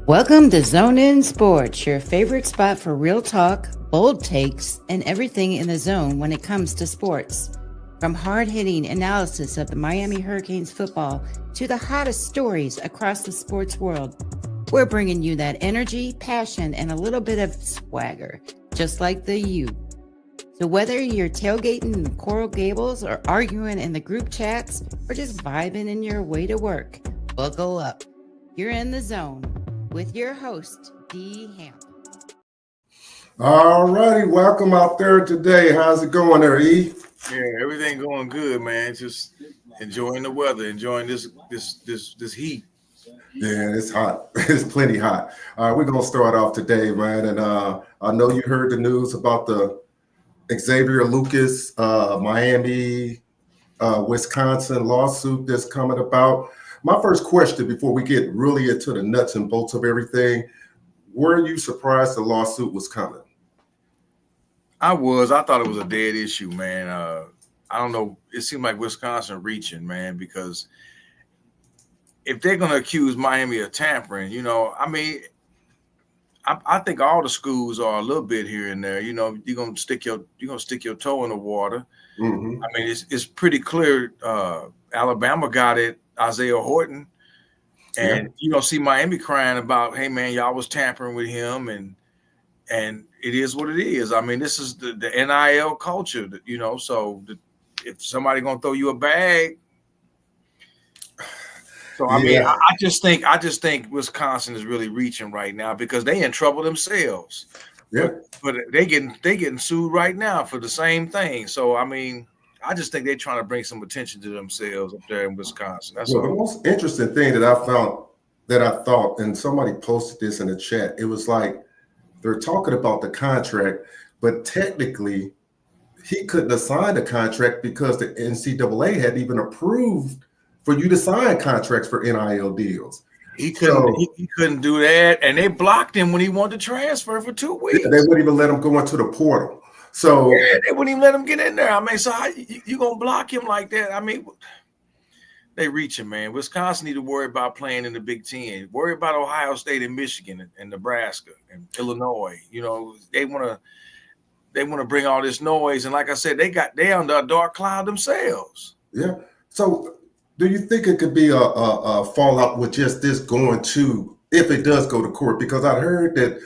Welcome to Zone In Sports, your favorite spot for real talk, bold takes, and everything in the zone when it comes to sports. From hard-hitting analysis of the Miami Hurricanes football to the hottest stories across the sports world, we're bringing you that energy, passion, and a little bit of swagger, just like the U. So whether you're tailgating in Coral Gables or arguing in the group chats or just vibing in your way to work, buckle up. You're in the zone with your host, D. Hamp. All righty, welcome out there today. How's it going there, E? Yeah, everything going good, man. Just enjoying the weather, enjoying this heat. Yeah, it's hot. It's plenty hot. All right, we're gonna start off today, man. And I know you heard the news about the Xavier Lucas, Miami, Wisconsin lawsuit that's coming about. My first question before we get really into the nuts and bolts of everything, were you surprised the lawsuit was coming? I thought it was a dead issue, man. I don't know. It seemed like Wisconsin reaching, man, because if they're going to accuse Miami of tampering, I think all the schools are a little bit here and there. You're gonna stick your toe in the water. Mm-hmm. I mean, it's pretty clear. Alabama got it. Isaiah Horton, and you don't see Miami crying about, hey man, y'all was tampering with him, and it is what it is. I mean, this is the NIL culture, So if somebody gonna throw you a bag, so I mean, I just think Wisconsin is really reaching right now because they in trouble themselves. Yeah, but they getting sued right now for the same thing. So I mean, I just think they're trying to bring some attention to themselves up there in Wisconsin. That's all. The most interesting thing that I found that I thought, and somebody posted this in the chat, it was like they're talking about the contract, but technically he couldn't have signed a contract because the NCAA hadn't even approved for you to sign contracts for NIL deals. He couldn't do that, and they blocked him when he wanted to transfer for 2 weeks. They wouldn't even let him go into the portal. So they wouldn't even let him get in there. I mean, so how you gonna block him like that? I mean, they reaching, man. Wisconsin need to worry about playing in the Big Ten. Worry about Ohio State and Michigan and Nebraska and Illinois. They want to bring all this noise, and like I said, they under a dark cloud themselves. Yeah. So, do you think it could be a fallout with just this going to, if it does go to court? Because I heard that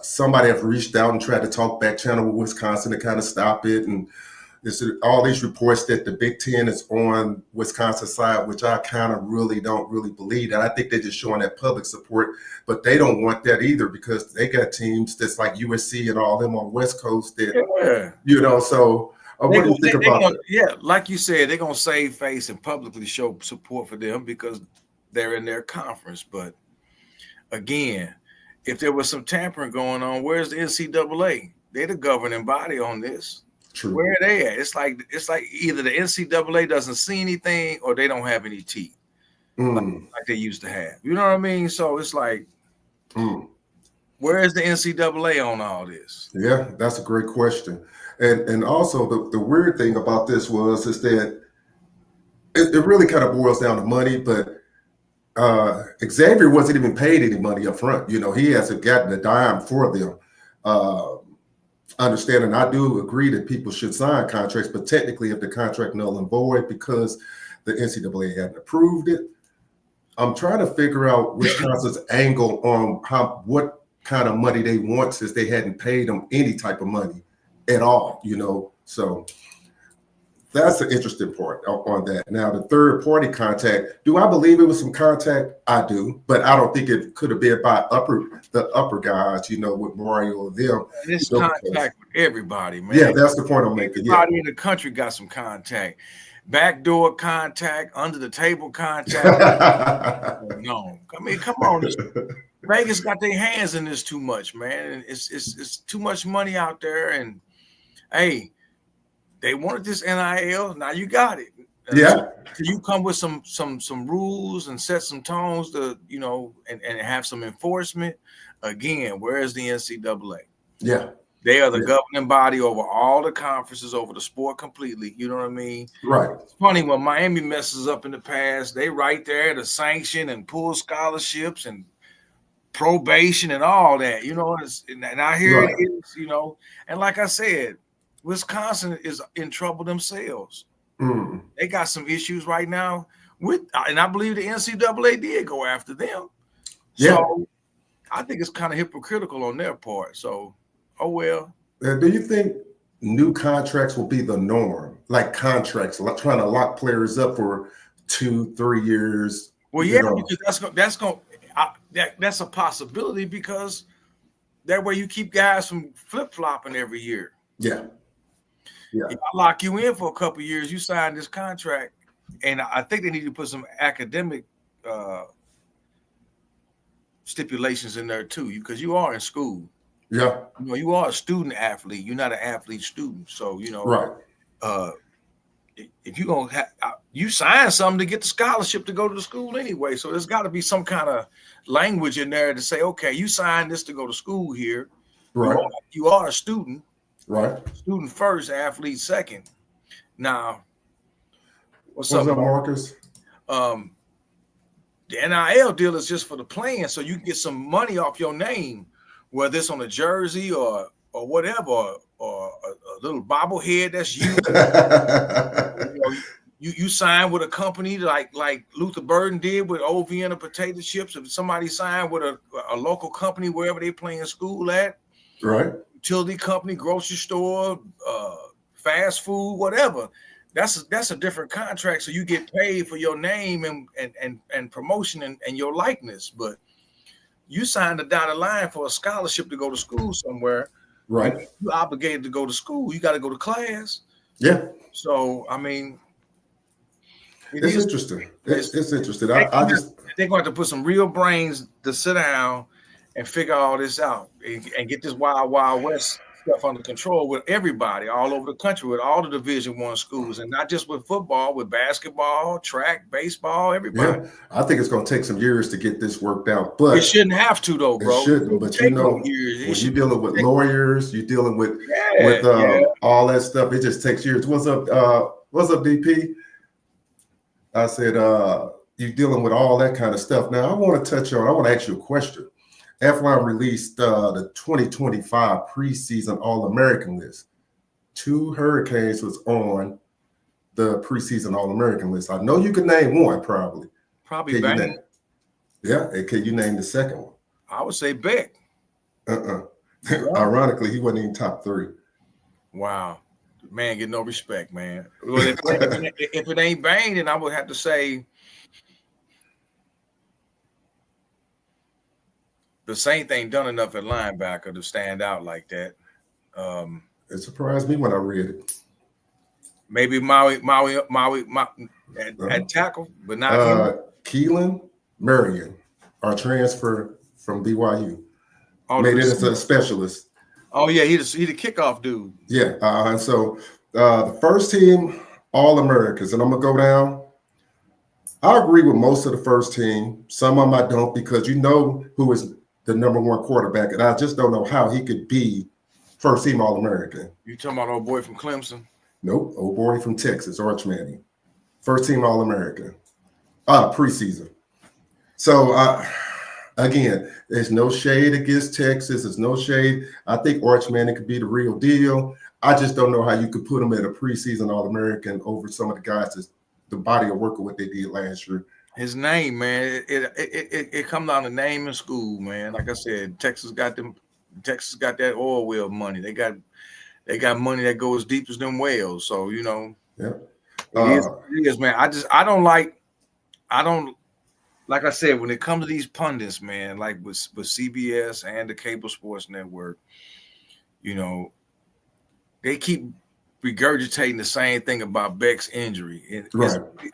somebody have reached out and tried to talk back channel with Wisconsin to kind of stop it, and there's all these reports that the Big Ten is on Wisconsin's side, which I kind of don't really believe. And I think they're just showing that public support, but they don't want that either because they got teams that's like USC and all them on West Coast that, so what do you think about that? Yeah, like you said, they're going to save face and publicly show support for them because they're in their conference. But again, if there was some tampering going on, where's the NCAA? They're the governing body on this. True. Where are they at? It's like either the NCAA doesn't see anything or they don't have any teeth like they used to have. You know what I mean? So it's like, where is the NCAA on all this? Yeah, that's a great question. And also the weird thing about this is that it really kind of boils down to money, but Xavier wasn't even paid any money up front. He hasn't gotten a dime for them. Understanding, I do agree that people should sign contracts, but technically if the contract null and void because the NCAA hadn't approved it, I'm trying to figure out Wisconsin's angle on what kind of money they want since they hadn't paid them any type of money at all, So that's the interesting part on that. Now, the third party contact, do I believe it was some contact? I do, but I don't think it could have been by the upper guys, with Mario or them. It's contact with everybody, man. Yeah, that's the point I'm making. Everybody in the country got some contact. Backdoor contact, under the table contact. No, I mean, come on. Vegas got their hands in this too much, man. It's too much money out there, and hey, they wanted this NIL. Now you got it. Yeah. So you come with some rules and set some tones to, and have some enforcement. Again, where is the NCAA? Yeah. They are the governing body over all the conferences, over the sport completely. You know what I mean? Right. It's funny when Miami messes up in the past, they right there to sanction and pull scholarships and probation and all that. You know, and I hear it is, you know, and like I said, Wisconsin is in trouble themselves. They got some issues right now and I believe the NCAA did go after them. So I think it's kind of hypocritical on their part. So, oh well. Do you think new contracts will be the norm? Like contracts, like trying to lock players up for 2-3 years? Well, yeah, because that's a possibility, because that way you keep guys from flip-flopping every year. Yeah. If I lock you in for a couple of years, you sign this contract, and I think they need to put some academic stipulations in there too, because you are in school. Yeah. You know, you are a student athlete. You're not an athlete student. So, you know, if you're going to you sign something to get the scholarship to go to the school anyway. So there's got to be some kind of language in there to say, okay, you signed this to go to school here. Right. You are a student. Right. Student first, athlete second. Now, what's up, Marcus? The NIL deal is just for the playing, so you can get some money off your name, whether it's on a jersey or whatever, or a little bobblehead that's you. You sign with a company like Luther Burden did with Old Vienna potato chips. If somebody signed with a local company wherever they playing school at, right? Utility company, grocery store, fast food, whatever. That's a different contract. So you get paid for your name and promotion and your likeness. But you signed a dotted line for a scholarship to go to school somewhere. Right. You're obligated to go to school. You got to go to class. Yeah. So, I mean, it's interesting. It's interesting. They're going to have to put some real brains to sit down and figure all this out and get this wild, wild west stuff under control with everybody all over the country, with all the Division I schools, and not just with football, with basketball, track, baseball, everybody. Yeah, I think it's going to take some years to get this worked out, but it shouldn't have to, though, bro. It shouldn't, but you know, when you're dealing with lawyers, you're dealing with all that stuff. It just takes years. What's up, DP? I said, you're dealing with all that kind of stuff. Now, I want to ask you a question. F1 released the 2025 Preseason All-American list. 2 Hurricanes was on the Preseason All-American list. I know you can name one, probably. Probably Beck. Yeah, and can you name the second one? I would say Beck. Ironically, he wasn't even top 3. Wow. Man, get no respect, man. Well, if it ain't Bain, then I would have to say the Saints ain't done enough at linebacker to stand out like that. It surprised me when I read it. Maybe Maui at tackle, but not Keelan Marion, our transfer from BYU, made it as a specialist. Oh yeah, he the kickoff dude. Yeah, and so the first team All-Americans, and I'm gonna go down. I agree with most of the first team. Some of them I don't, because you know who is the number 1 quarterback, and I just don't know how he could be first team All-American. You talking about old boy from Clemson? Nope, old boy from Texas, Arch Manning. First team All-American. Preseason. So again, there's no shade against Texas. There's no shade. I think Arch Manning could be the real deal. I just don't know how you could put him at a preseason All-American over some of the guys that's the body of work of what they did last year. His name, man, it comes down to name in school, man. Like I said, Texas got that oil well money. They got money that goes deep as them whales. So, you know, it is, man. I don't like I said, when it comes to these pundits, man, like with CBS and the cable sports network, you know, they keep regurgitating the same thing about Beck's injury. It's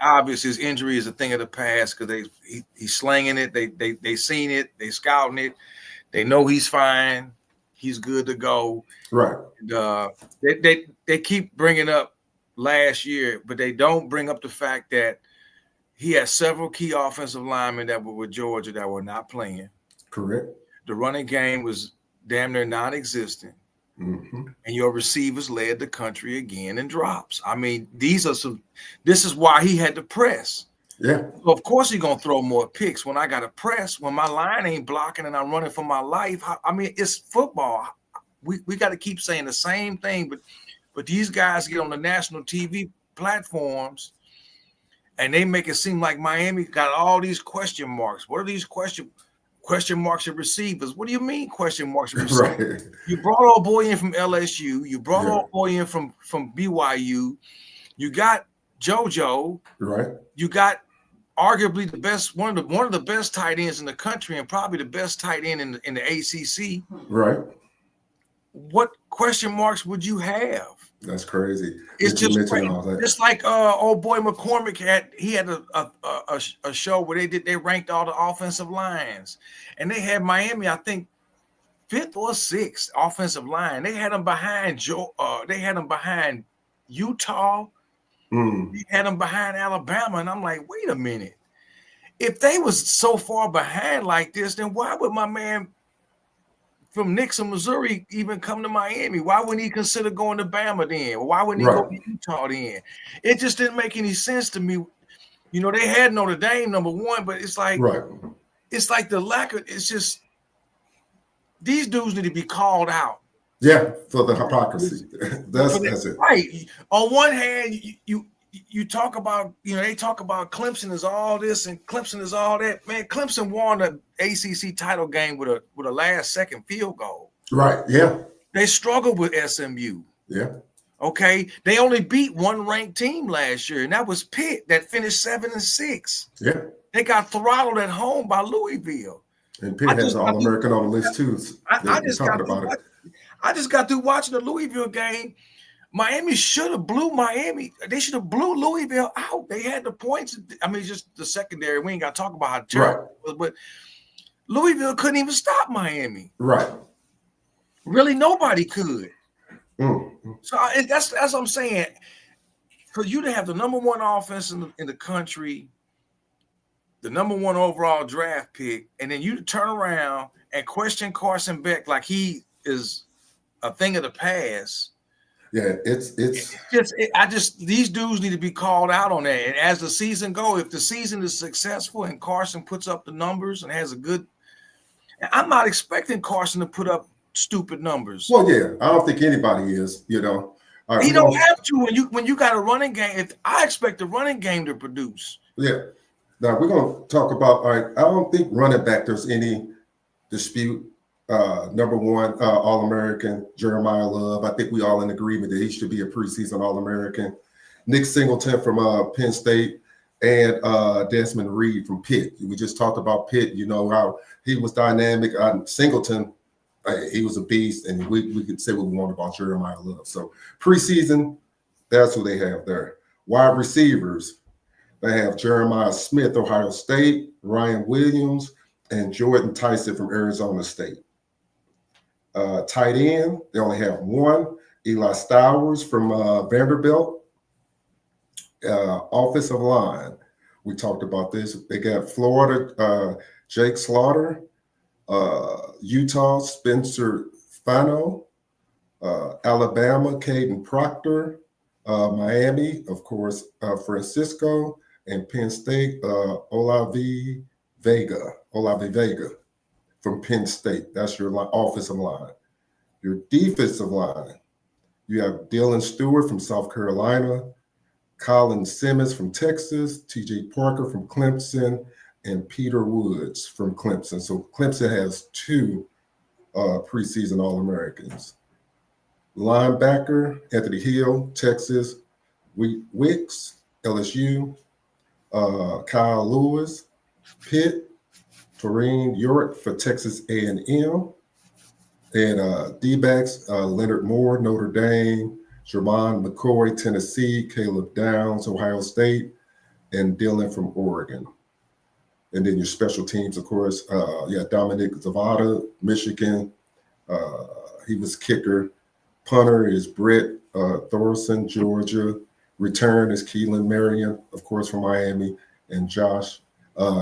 obvious his injury is a thing of the past, because he's slinging it. They seen it. They scouting it. They know he's fine. He's good to go. Right. They keep bringing up last year, but they don't bring up the fact that he had several key offensive linemen that were with Georgia that were not playing. Correct. The running game was damn near non-existent. and your receivers led the country again in drops. I mean, this is why he had to press. Yeah. So of course he's gonna throw more picks when I got to press, when my line ain't blocking and I'm running for my life. I mean, it's football. We got to keep saying the same thing, but these guys get on the national TV platforms and they make it seem like Miami got all these question marks. What are these question marks at receivers? What do you mean question marks at receivers? Right. You brought old boy in from LSU. You brought old boy in from BYU. You got JoJo. Right. You got arguably the best, one of the best tight ends in the country, and probably the best tight end in the ACC. Right. What question marks would you have? That's crazy. It's just like old boy McCormick had a show where they ranked all the offensive lines, and they had Miami, I think, 5th or 6th offensive line. They had them behind they had them behind Utah. They had them behind Alabama, and I'm like, wait a minute. If they was so far behind like this, then why would my man from Nixon, Missouri, even come to Miami? Why wouldn't he consider going to Bama then? Why wouldn't he go to Utah then? It just didn't make any sense to me. You know, they had Notre Dame #1, but it's like it's like the lack of, it's just, these dudes need to be called out. Yeah, for the hypocrisy. That's it. Right. On one hand, you talk about, they talk about Clemson is all this and Clemson is all that. Man, Clemson won the ACC title game with a last-second field goal. Right, yeah. They struggled with SMU. Yeah. Okay? They only beat one ranked team last year, and that was Pitt, that finished 7-6. Yeah. They got throttled at home by Louisville. And Pitt has an All-American on the list, too. I just got through watching the Louisville game. Miami should have blew Miami. They should have blew Louisville out. They had the points. I mean, just the secondary. We ain't got to talk about how terrible it was, but Louisville couldn't even stop Miami. Right. Really, nobody could. So that's what I'm saying. For you to have the #1 offense in the country, the #1 overall draft pick, and then you turn around and question Carson Beck like he is a thing of the past. Yeah, these dudes need to be called out on that. And as the season goes, if the season is successful and Carson puts up the numbers and has a good, I'm not expecting Carson to put up stupid numbers. Well, yeah, I don't think anybody is. He don't have to when you got a running game. I expect the running game to produce. Yeah. Now we're gonna talk about. All right, I don't think running back there's any dispute. #1 All-American, Jeremiah Love. I think we all in agreement that he should be a preseason All-American. Nick Singleton from Penn State and Desmond Reed from Pitt. We just talked about Pitt, how he was dynamic. Singleton, he was a beast, and we could say what we want about Jeremiah Love. So preseason, that's who they have there. Wide receivers, they have Jeremiah Smith, Ohio State, Ryan Williams, and Jordan Tyson from Arizona State. Tight end, they only have one, Eli Stowers from Vanderbilt. Offensive line, we talked about this. They got Florida, Jake Slaughter, Utah, Spencer Fano, Alabama, Caden Proctor, Miami, of course, Francisco, and Penn State, Olave Vega from Penn State. That's your offensive line. Your defensive line, you have Dylan Stewart from South Carolina, Colin Simmons from Texas, TJ Parker from Clemson, and Peter Woods from Clemson. So Clemson has 2 preseason All-Americans. Linebacker, Anthony Hill, Texas, Wicks, LSU, Kyle Lewis, Pitt, Toreen York for Texas A&M, and D-backs, Leonard Moore, Notre Dame, Jermon McCoy, Tennessee, Caleb Downs, Ohio State, and Dylan from Oregon. And then your special teams, of course, Dominic Zavada, Michigan. He was kicker. Punter is Brett Thorson, Georgia. Return is Keelan Marion, of course, from Miami, and Josh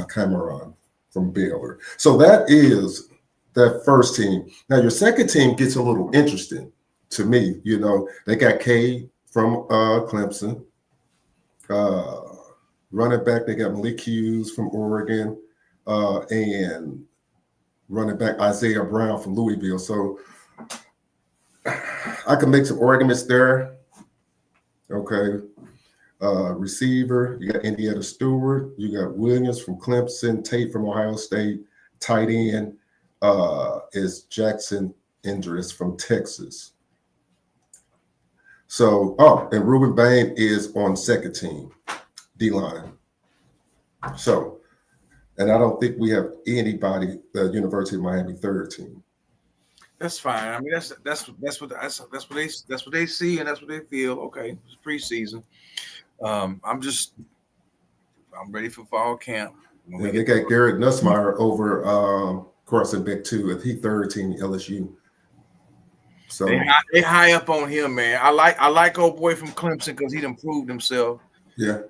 Cameron from Baylor. So that is that first team. Now, your second team gets a little interesting to me. You know, they got Cade from Clemson. Running back, they got Malik Hughes from Oregon, and running back Isaiah Brown from Louisville. So I can make some arguments there. Okay. Receiver, you got Indiana Stewart, you got Williams from Clemson, Tate from Ohio State. Tight end is Jackson Indris from Texas. So, and Ruben Bain is on second team, D-line. So, and I don't think we have anybody the University of Miami third team. That's fine. I mean, that's what they see and that's what they feel. Okay, it's preseason. I'm ready for fall camp. Yeah, they got Garrett Nussmeier over Carson Beck too. He third team LSU. So they high up on him, man. I like old boy from Clemson because he done proved himself. Yeah.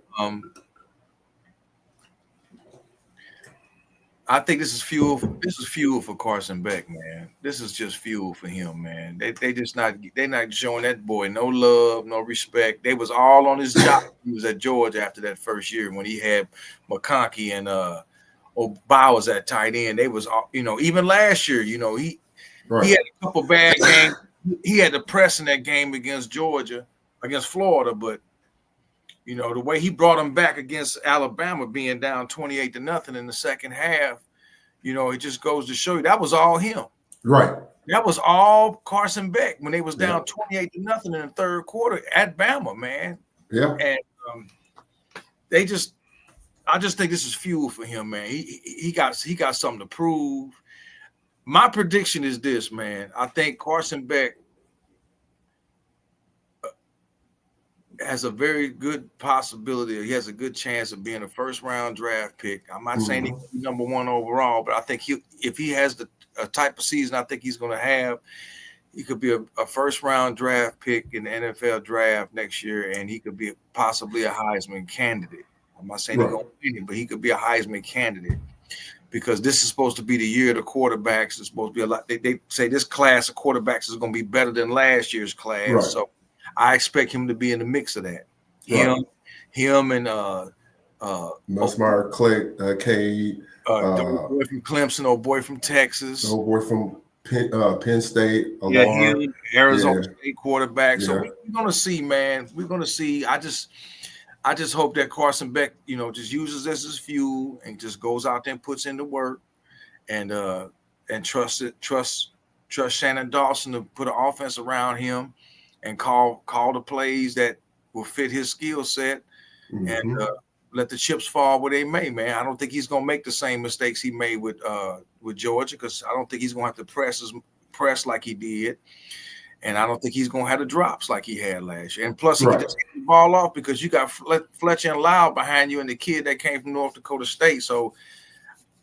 I think this is fuel for Carson Beck, man. This is just fuel for him, man. They're not showing that boy no love, no respect. They was all on his job. He was at Georgia after that first year when he had McConkey and Bowers at tight end. They was all, even last year, he had a couple bad games. He had the press in that game against Florida, but the way he brought them back against Alabama, being down 28-0 in the second half, it just goes to show you that was all him. Right. That was all Carson Beck when they was down 28-0 in the third quarter at Bama, man. Yeah. And I just think this is fuel for him, man. He got something to prove. My prediction is this, man. I think Carson Beck has a very good possibility. He has a good chance of being a first-round draft pick. I'm not saying he's number one overall, but I think if he has the type of season I think he's going to have, he could be a first-round draft pick in the NFL draft next year, and he could be possibly a Heisman candidate. I'm not saying he's going to win it, but he could be a Heisman candidate because this is supposed to be the year of the quarterbacks. It's supposed to be a lot. They say this class of quarterbacks is going to be better than last year's class. Right. So I expect him to be in the mix of that. Right. Him and Nussmeier, Clay, Cade, the boy from Clemson, old boy from Texas, old boy from Penn State, him, Arizona State quarterback. So we're gonna see, man. We're gonna see. I just hope that Carson Beck, just uses this as fuel and just goes out there and puts in the work, and trust Shannon Dawson to put an offense around him and call the plays that will fit his skill set, and let the chips fall where they may, man. I don't think he's gonna make the same mistakes he made with Georgia, because I don't think he's gonna have to press like he did, and I don't think he's gonna have the drops like he had last year. And plus, he can just get the ball off because you got Fletcher and Lau behind you, and the kid that came from North Dakota State. So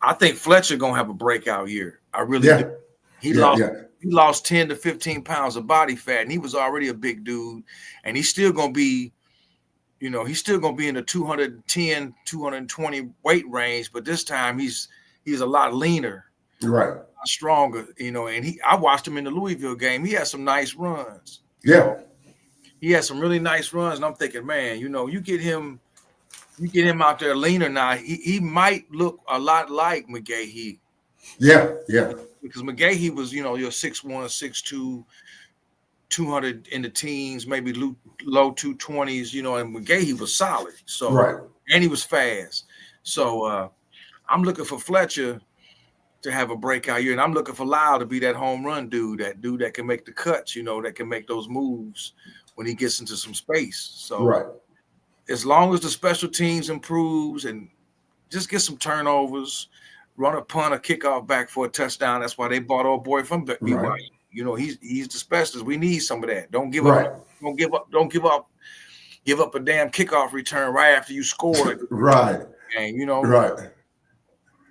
I think Fletcher gonna have a breakout year. I really do. He lost 10 to 15 pounds of body fat, and he was already a big dude, and he's still gonna be. He's still going to be in the 210, 220 weight range, but this time he's a lot leaner, right? Stronger, and I watched him in the Louisville game. He had some nice runs. Yeah. He had some really nice runs, and I'm thinking, man, you get him out there leaner now, he might look a lot like McGahee. Yeah. Because McGahee was, your 6'1", 6'2", 200 in the teens, maybe low 220s, and McGahee was solid. So and he was fast. So I'm looking for Fletcher to have a breakout year, and I'm looking for Lau to be that home run dude that can make the cuts, that can make those moves when he gets into some space. So as long as the special teams improves and just get some turnovers, run a punt, a kickoff back for a touchdown. That's why they bought old boy from BYU. He's the specialist. We need some of that. Don't give up. Don't give up. Give up a damn kickoff return right after you scored. And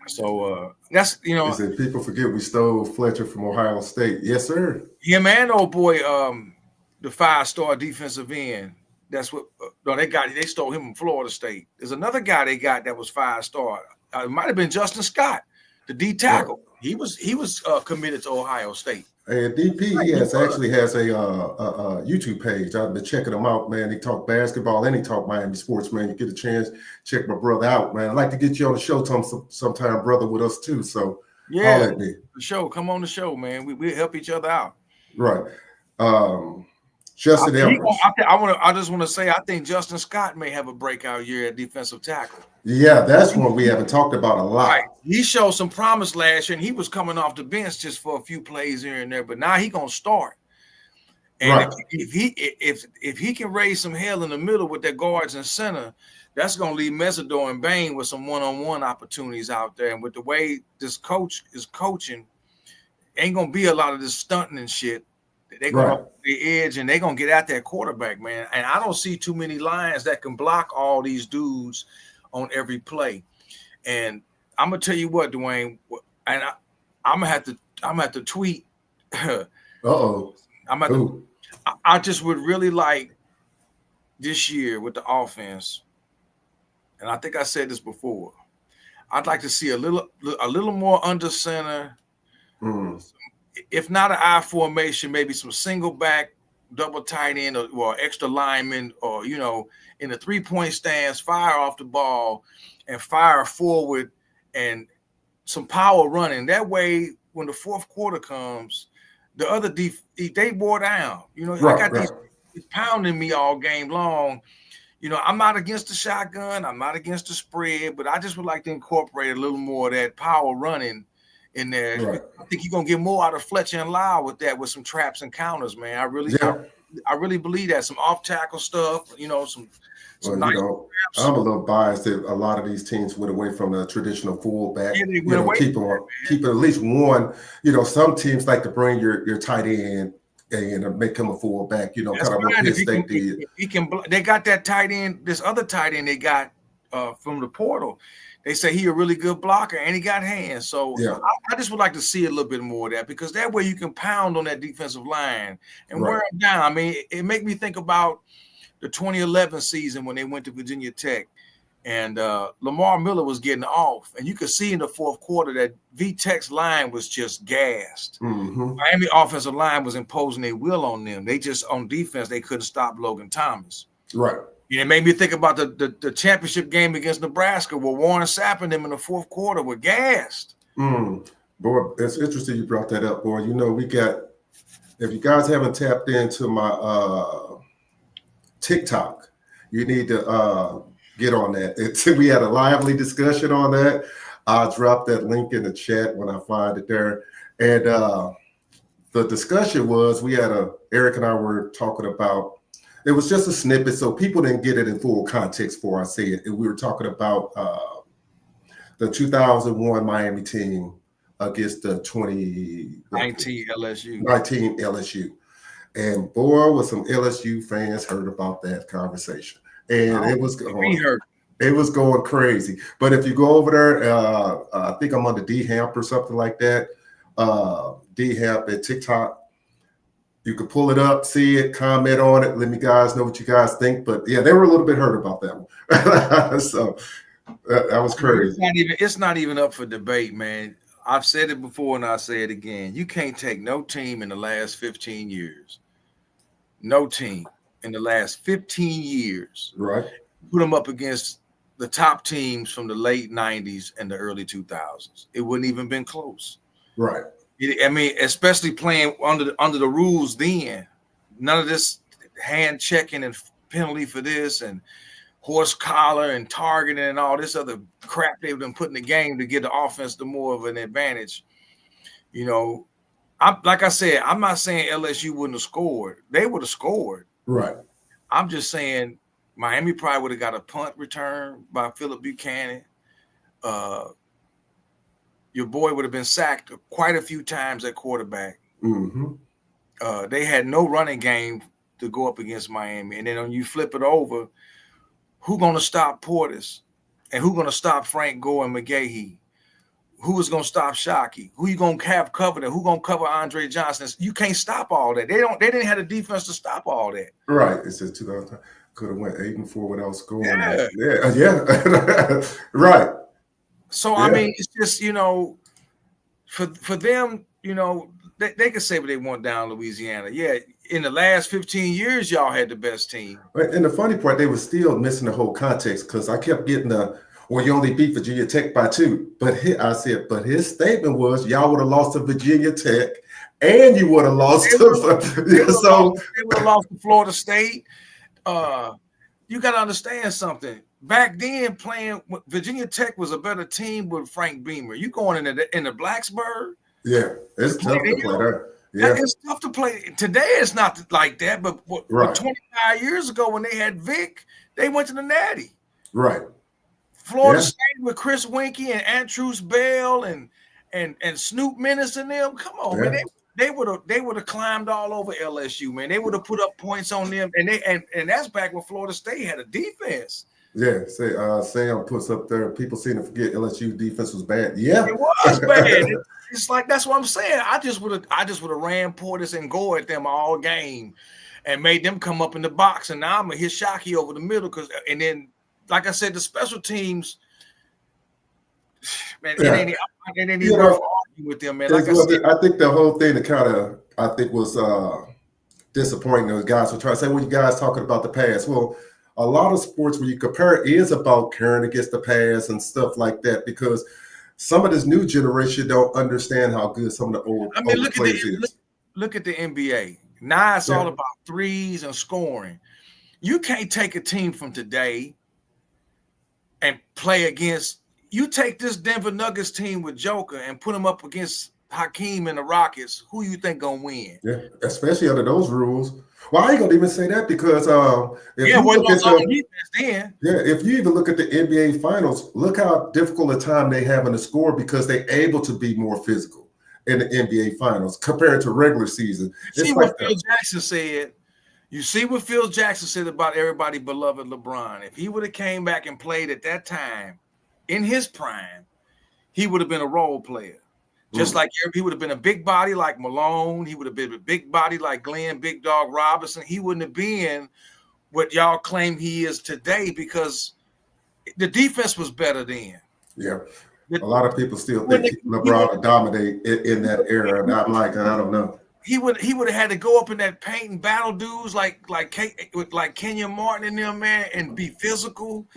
So that's people forget we stole Fletcher from Ohio State. Yes, sir. Him and old boy, the 5-star defensive end. That's what they stole him from Florida State. There's another guy they got that was 5-star. It might have been Justin Scott, the D tackle. He was committed to Ohio State. And DP, he actually has a YouTube page. I've been checking him out, man. He talk basketball and he talk Miami sports, man. You get a chance, check my brother out, man. I'd like to get you on the show sometime, brother, with us too. So yeah, holler at me. the show. Come on the show, man. We help each other out. Right. Justin Edwards. I just want to say I think Justin Scott may have a breakout year at defensive tackle. Yeah, that's one we haven't talked about a lot. Right. He showed some promise last year, and he was coming off the bench just for a few plays here and there. But now he gonna start. And right. if he can raise some hell in the middle with their guards and center, that's gonna leave Mesidor and Bain with some one-on-one opportunities out there. And with the way this coach is coaching, ain't gonna be a lot of this stunting and shit. They're gonna up the edge and they're gonna get at that quarterback, man. And I don't see too many lions that can block all these dudes on every play. And I'm gonna tell you what, Dwayne, and I'm gonna have to tweet. I just would really like this year with the offense, and I think I said this before. I'd like to see a little more under center. If not an I formation, maybe some single back, double tight end, or extra lineman, or in the 3-point stance, fire off the ball and fire forward and some power running. That way, when the fourth quarter comes, the other they wore down. I got these pounding me all game long. I'm not against the shotgun. I'm not against the spread, but I just would like to incorporate a little more of that power running in there. Right. I think you're gonna get more out of Fletcher and Lyle with that, with some traps and counters, man. I really believe that. Some off tackle stuff, some nice traps. I'm a little biased that a lot of these teams went away from the traditional fullback. Yeah, keep at least one. Some teams like to bring your tight end and make him a fullback. Kind of what Pitt State did. They got that tight end. This other tight end they got from the portal. They say he a really good blocker and he got hands. So I just would like to see a little bit more of that, because that way you can pound on that defensive line and wear them down. I mean, it make me think about the 2011 season when they went to Virginia Tech and Lamar Miller was getting off. And you could see in the fourth quarter that V-Tech's line was just gassed. Miami offensive line was imposing their will on them. They just, on defense, they couldn't stop Logan Thomas. Right. It made me think about the championship game against Nebraska where Warren Sapp and them in the fourth quarter were gassed. Boy, it's interesting you brought that up, boy. We got, if you guys haven't tapped into my TikTok, you need to get on that. We had a lively discussion on that. I'll drop that link in the chat when I find it there. And the discussion was, Eric and I were talking about, it was just a snippet, so people didn't get it in full context before I say it. And we were talking about the 2001 Miami team against the 2019 LSU. 19 LSU. And boy, was some LSU fans heard about that conversation. And it was going crazy. But if you go over there, I think I'm on the D-Hamp or something like that, D-Hamp at TikTok. You can pull it up, see it, comment on it, let me guys know what you guys think. But yeah, they were a little bit hurt about that one. So that was crazy. It's not even up for debate, man. I've said it before and I'll say it again. You can't take no team in the last 15 years. No team in the last 15 years. Right. Put them up against the top teams from the late 90s and the early 2000s. It wouldn't even been close. Right. I mean, especially playing under the rules then. None of this hand checking and penalty for this and horse collar and targeting and all this other crap they've been putting in the game to get the offense to more of an advantage. Like I said, I'm not saying LSU wouldn't have scored. They would have scored. Right. I'm just saying Miami probably would have got a punt return by Phillip Buchanan. Your boy would have been sacked quite a few times at quarterback. They had no running game to go up against Miami. And then when you flip it over, who going to stop Portis? And who going to stop Frank Gore and McGahee? Who is going to stop Shockey? Who you going to have covered? Who going to cover Andre Johnson? You can't stop all that. They didn't have the defense to stop all that. Right. It says 2000 could have went 8-4 without scoring. Yeah. Right. So I mean, it's just for them, they can say what they want down in Louisiana. Yeah, in the last 15 years, y'all had the best team. And the funny part, they were still missing the whole context because I kept getting you only beat Virginia Tech by 2. But his statement was, y'all would have lost to Virginia Tech and you would have lost They would have lost to Florida State. You got to understand something. Back then, playing Virginia Tech was a better team with Frank Beamer. You going in the Blacksburg? Yeah, it's tough to play there. Yeah, it's tough to play. Today, it's not like that. But 25 years ago, when they had Vic, they went to the Natty. Right. Florida State with Chris Winkie and Antrus Bell and Snoop Menace and them. Come on, man. They would have climbed all over LSU, man. They would have put up points on them, and that's back when Florida State had a defense. Yeah, Sam puts up there. People seem to forget LSU defense was bad. Yeah, it was bad. It's like that's what I'm saying. I just would have ran Portis and go at them all game, and made them come up in the box. And now I'm gonna hit Shockey over the middle and then, like I said, the special teams. Man, it ain't even worth arguing with them, man. Like I think the whole thing that was disappointing. Those guys were trying to say, "Well, you guys talking about the past." Well, a lot of sports when you compare is about caring against the past and stuff like that, because some of this new generation don't understand how good some of the old players is. Look at the NBA. Now it's all about threes and scoring. You can't take a team from today and play against. You take this Denver Nuggets team with Joker and put them up against Hakeem and the Rockets. Who you think gonna win? Yeah, especially under those rules. Well, I ain't gonna even say that because if you even look at the NBA Finals, look how difficult a time they have in the score because they're able to be more physical in the NBA Finals compared to regular season. See what Phil Jackson said. You see what Phil Jackson said about everybody beloved LeBron. If he would have came back and played at that time in his prime, he would have been a role player. Just like he would have been a big body like Malone. He would have been a big body like Glenn Big Dog Robinson. He wouldn't have been what y'all claim he is today because the defense was better then. Yeah. A lot of people still think LeBron would dominate in that era. And I'm like, I don't know. He would have had to go up in that paint and battle dudes like Kenya Martin and them, man, and be physical.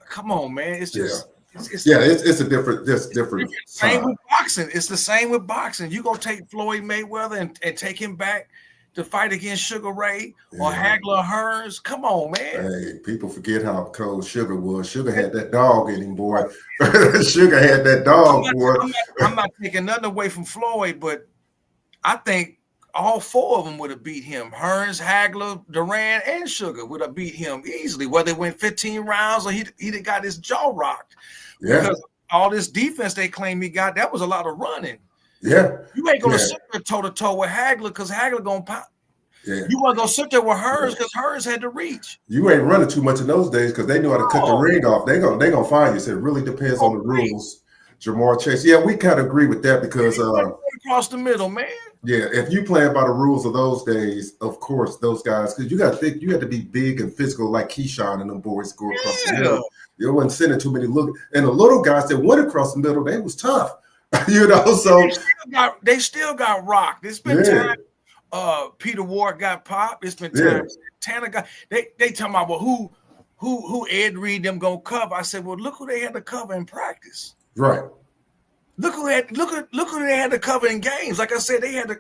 Come on, man. It's just it's a different. Same with boxing. It's the same with boxing. You're gonna take Floyd Mayweather and take him back to fight against Sugar Ray or Hagler Hearns. Come on, man. Hey, people forget how cold Sugar was. Sugar had that dog in him, boy. Sugar had that dog, boy. I'm not taking nothing away from Floyd, but I think all 4 of them would have beat him. Hearns, Hagler, Duran, and Sugar would have beat him easily, whether they went 15 rounds or he got his jaw rocked. Yeah. Because all this defense they claim he got, that was a lot of running. Yeah. You ain't going to sit there toe-to-toe with Hagler because Hagler going to pop. Yeah. You want to go sit there with Hearns because Hearns had to reach. You ain't running too much in those days because they knew how to cut the ring off. They gonna find you. So it really depends on the rules. Jamar Chase. Yeah, we kind of agree with that because across the middle, man. Yeah, if you playing by the rules of those days, of course, those guys, because you got to think you had to be big and physical like Keyshawn and them boys go across the middle. You wasn't sending too many look. And the little guys that went across the middle, they was tough. So they still got rocked. It's been time. Peter Ward got popped. It's been time. Tanner got. They talking about who Ed Reed them gonna cover. I said, well, look who they had to cover in practice. Right. Look who they had to cover in games. Like I said, they had to.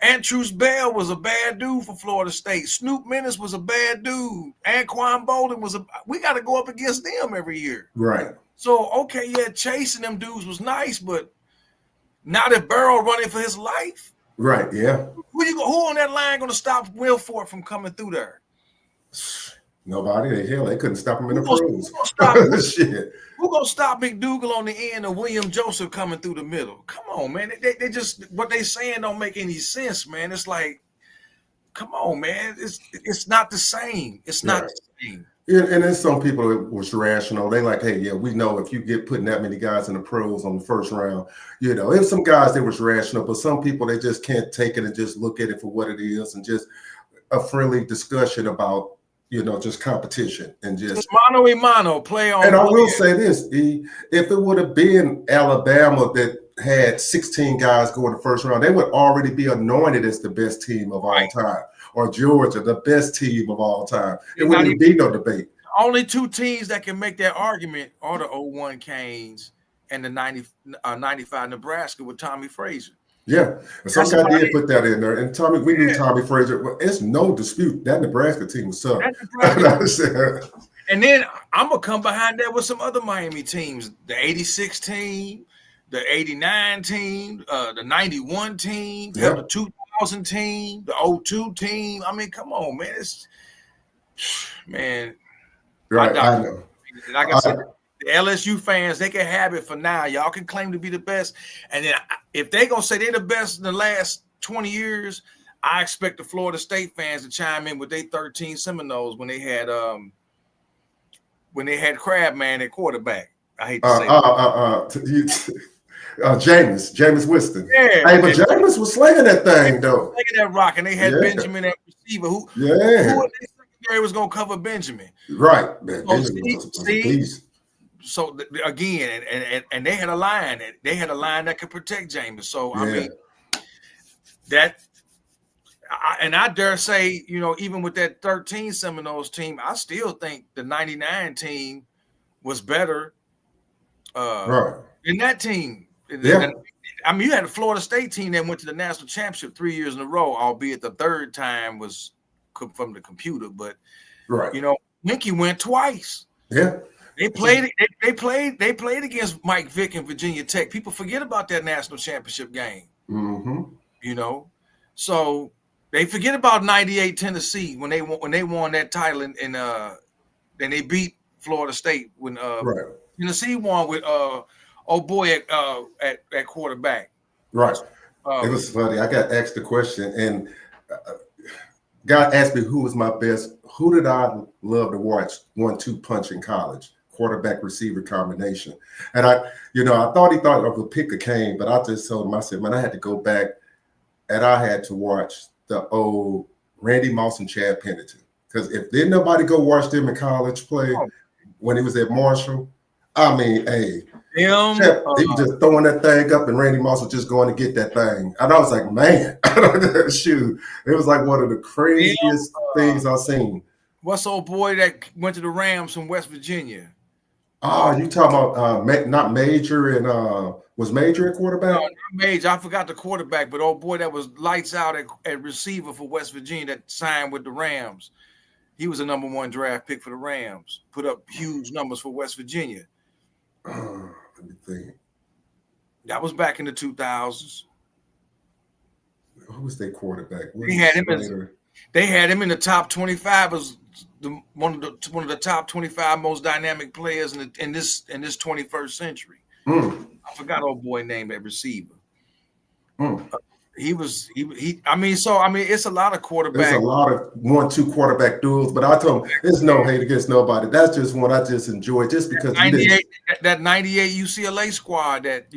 Antrus Bell was a bad dude for Florida State. Snoop Menace was a bad dude. Anquan Bolden was we got to go up against them every year. Right. So, okay, chasing them dudes was nice, but now that Burrow running for his life. Right, yeah. Who on that line going to stop Will Ford from coming through there? Nobody. They couldn't stop him in the pros. Shit. Who gonna stop McDougal on the end or William Joseph coming through the middle? Come on, man. They just what they saying don't make any sense, man. It's like, come on, man. It's not the same. It's not the same. Yeah, and then some people that was rational. They like, hey, yeah, we know if you get putting that many guys in the pros on the first round, if some guys that was rational, but some people they just can't take it and just look at it for what it is and just a friendly discussion about. Just competition and just mano a mano play on. And I will say this, if it would have been Alabama that had 16 guys go in the first round, they would already be anointed as the best team of all time. Or Georgia, the best team of all time. It wouldn't even be no debate. Only two teams that can make that argument are the 01 Canes and the 95 Nebraska with Tommy Frazier. Yeah, and some guy did put that in there. And Tommy, we knew Tommy Frazier. Well, it's no dispute that Nebraska team was tough. And then I'm gonna come behind that with some other Miami teams: the '86 team, the '89 team, the '91 team, the 2000 team, the '02 team. I mean, come on, man! Man, right? I know. Like I said. The LSU fans, they can have it for now. Y'all can claim to be the best. And then if they're going to say they're the best in the last 20 years, I expect the Florida State fans to chime in with their 13 Seminoles when they had Crabman at quarterback. I hate to say Jameis Winston. Yeah, hey, but Jameis was slinging that thing, though. Slinging that rock, and they had Benjamin at receiver. Who in their secondary was going to cover Benjamin? Right. So again, and they had a line. They had a line that could protect Jameis. So I mean, I dare say, even with that 13 Seminoles team, I still think the 99 team was better than that team. Yeah. I mean, you had a Florida State team that went to the national championship 3 years in a row, albeit the third time was from the computer. But Winky went twice. Yeah. They played against Mike Vick and Virginia Tech. People forget about that national championship game. Mm-hmm. So they forget about '98 Tennessee when they won that title, and then they beat Florida State when Tennessee won with at quarterback. Right. It was funny. I got asked the question, and God asked me who was my best. Who did I love to watch 1-2 punch in college? Quarterback receiver combination. And I thought he thought of a pick a Kane, but I just told him, I said, man, I had to go back and I had to watch the old Randy Moss and Chad Pennington. Because if didn't nobody go watch them in college play when he was at Marshall, I mean, hey, he was just throwing that thing up and Randy Moss was just going to get that thing. And I was like, man, shoot. It was like one of the craziest things I've seen. What's old boy that went to the Rams from West Virginia? Oh, you talking about not Major and was Major at quarterback? No, not Major. I forgot the quarterback, but old boy that was lights out at receiver for West Virginia that signed with the Rams. He was a number 1 draft pick for the Rams. Put up huge numbers for West Virginia. Let me think. That was back in the 2000s. Who was their quarterback? They had him in the top 25 as one of the top 25 most dynamic players in this 21st century. I forgot old boy name at receiver. I mean, it's a lot of quarterbacks. There's a lot of 1-2 quarterback duels, but I told him there's no hate against nobody. That's just one I just enjoy just because that 98 UCLA squad that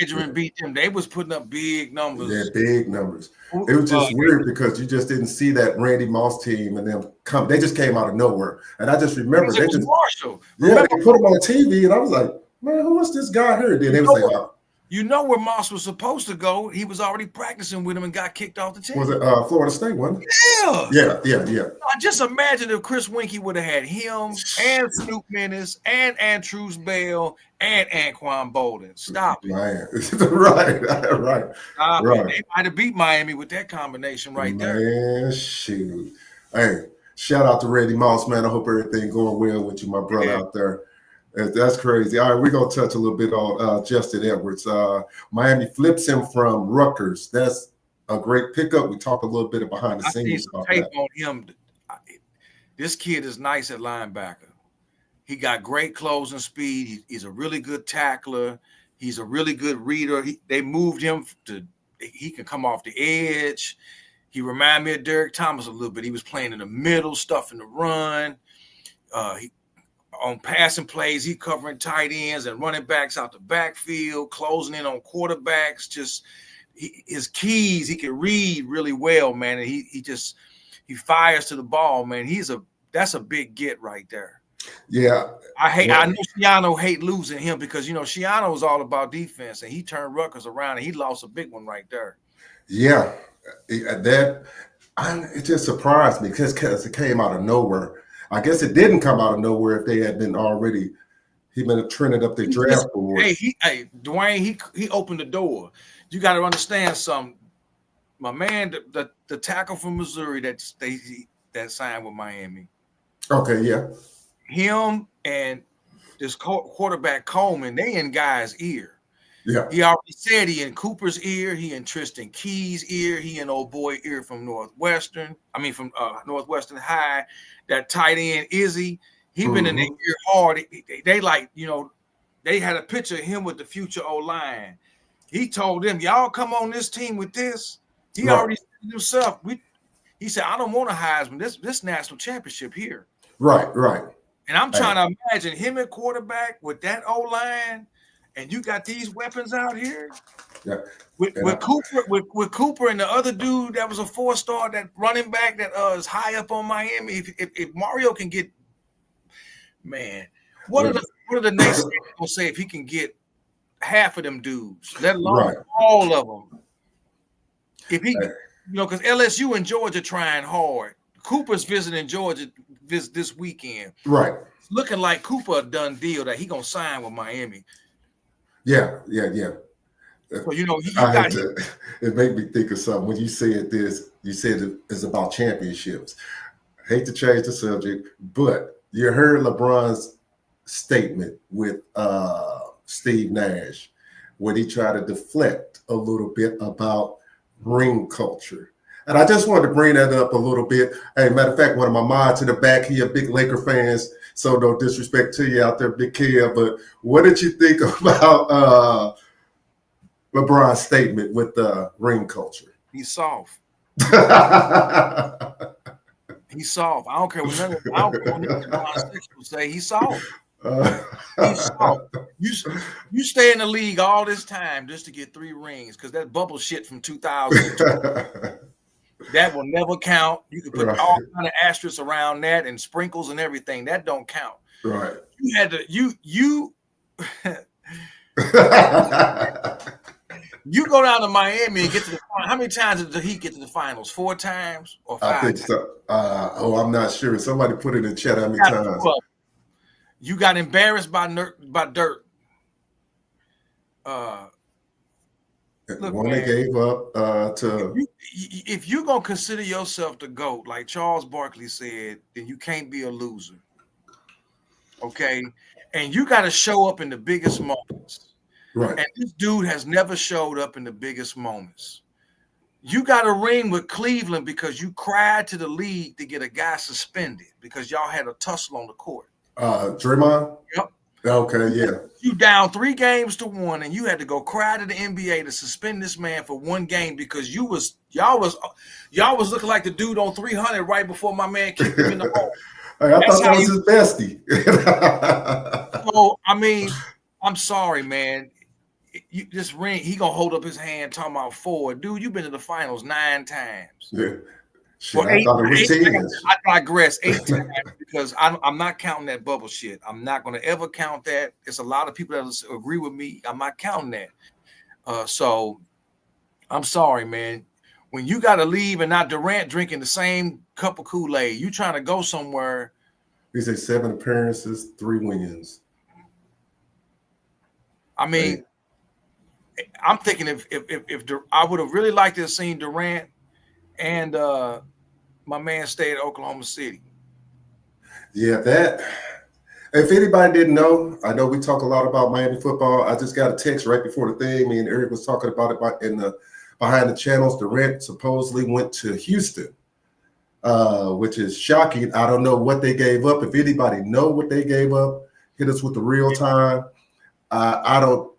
Adrian beat them. They was putting up big numbers. Yeah, big numbers. It was just weird because you just didn't see that Randy Moss team and them come. They just came out of nowhere, and I just remember they just Marshall. They put him on TV, and I was like, man, who is this guy here? Then they was like, you know where Moss was supposed to go. He was already practicing with him and got kicked off the team. Was it Florida State, wasn't it? Yeah. Just imagine if Chris Winkie would have had him and Snoop Menace and Antruse Bell and Anquan Bolden. Stop it. Man. right. Stop it. They might have beat Miami with that combination there. Man, shoot. Hey, shout out to Randy Moss, man. I hope everything going well with you, my brother out there. That's crazy. All right, we're going to touch a little bit on Justin Edwards. Miami flips him from Rutgers. That's a great pickup. We talked a little bit behind the scenes about tape on him. This kid is nice at linebacker. He got great closing speed. He's a really good tackler. He's a really good reader. They moved him he can come off the edge. He reminded me of Derek Thomas a little bit. He was playing in the middle, stuffing the run. On passing plays, he covering tight ends and running backs out the backfield, closing in on quarterbacks. Just his keys, he can read really well, man. And he fires to the ball, man. That's a big get right there. Yeah. I know Shiano hate losing him because Shiano was all about defense and he turned Rutgers around and he lost a big one right there. Yeah, it just surprised me because it came out of nowhere. I guess it didn't come out of nowhere if they had been already. He'd been trending up the draft board. Hey, Dwayne, he opened the door. You got to understand something. My man, the tackle from Missouri that signed with Miami. Okay, yeah. Him and this quarterback Coleman, they in guys' ear. Yeah. He already said he in Cooper's ear, he in Tristan Key's ear, he in old boy ear from Northwestern High. That tight end Izzy, he been in their ear hard. They like, they had a picture of him with the future O-line. He told them, y'all come on this team with this. He already said himself. He said, I don't want a Heisman. This national championship here. Right. And I'm trying to imagine him at quarterback with that O-line, and you got these weapons out here. Yeah. With Cooper and the other dude that was a 4-star, that running back that is high up on Miami. If Mario can get, man, what are the naysayers gonna say if he can get half of them dudes, let alone all of them? If he, because LSU and Georgia trying hard. Cooper's visiting Georgia this weekend. Right. It's looking like Cooper a done deal that he gonna sign with Miami. Yeah. So it made me think of something when you said this. You said it's about championships. I hate to change the subject, but you heard LeBron's statement with Steve Nash when he tried to deflect a little bit about ring culture. And I just wanted to bring that up a little bit. Hey, matter of fact, one of my mods in the back, he a big Laker fans, so no disrespect to you out there, Big Kev, but what did you think about LeBron's statement with the ring culture? He's soft. He's soft. I don't care what LeBron say. He's soft. He's soft. You stay in the league all this time just to get 3 rings because that bubble shit from 2000. That will never count. You can put all kind of asterisks around that and sprinkles and everything. That don't count. Right. You had to you go down to Miami and get to the final. How many times did the Heat get to the finals? 4 times or 5? I think so. I'm not sure. Somebody put it in the chat how many times. You got embarrassed by Dirk. Look, one man, they gave up to. If you're gonna consider yourself the GOAT, like Charles Barkley said, then you can't be a loser. Okay, and you got to show up in the biggest moments. Right. And this dude has never showed up in the biggest moments. You got a ring with Cleveland because you cried to the league to get a guy suspended because y'all had a tussle on the court. Draymond? Yep. Okay, yeah. You down 3-1, and you had to go cry to the NBA to suspend this man for 1 game because y'all was looking like the dude on 300 right before my man kicked him in the hole. Hey, I thought that was his bestie. So I mean, I'm sorry, man. This ring, he gonna hold up his hand talking about 4. Dude, you've been to the finals 9 times. Yeah. Shit, I thought it was 10. I digress 8 times because I'm not counting that bubble shit. I'm not going to ever count that. There's a lot of people that agree with me. I'm not counting that. So I'm sorry, man. When you got to leave and not Durant drinking the same cup of Kool-Aid, you trying to go somewhere. He said 7 appearances, 3 wins. I mean, I'm thinking if I would have really liked to have seen Durant and my man stayed at Oklahoma City. Yeah, that. If anybody didn't know, I know we talk a lot about Miami football. I just got a text right before the thing. Me and Eric was talking about it in the behind the channels. Durant supposedly went to Houston, which is shocking. I don't know what they gave up. If anybody know what they gave up, hit us with the real time. I don't.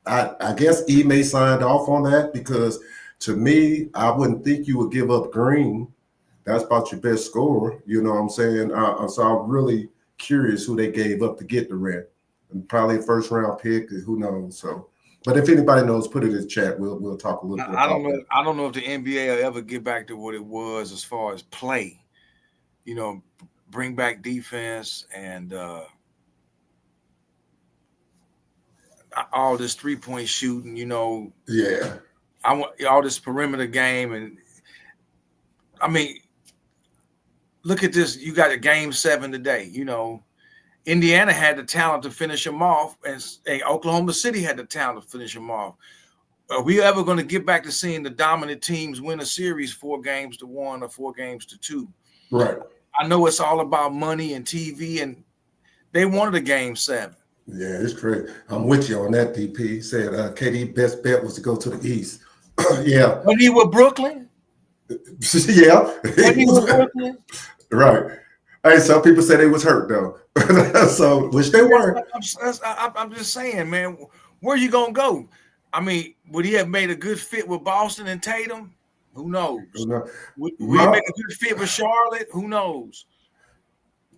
I guess Ime signed off on that because to me, I wouldn't think you would give up Green. That's about your best scorer. You know what I'm saying? So I'm really curious who they gave up to get Durant. And probably a first-round pick. Who knows? So, but if anybody knows, put it in the chat. We'll talk a little bit. I don't know if the NBA will ever get back to what it was as far as play. bring back defense and all this 3-point shooting, Yeah. I want all this perimeter game. And I mean, look at this. You got a game 7 today. Indiana had the talent to finish them off, and Oklahoma City had the talent to finish them off. Are we ever going to get back to seeing the dominant teams win a series 4-1 or 4-2? Right. I know it's all about money and TV, and they wanted a game 7. Yeah, it's crazy. I'm with you on that, DP. He said KD best bet was to go to the East. Yeah. When he was Brooklyn? Yeah. When he was Brooklyn? Right. Hey, some people say they was hurt, though. So, which they were. I'm just saying, man, where you going to go? I mean, would he have made a good fit with Boston and Tatum? Who knows? Would he make a good fit with Charlotte? Who knows?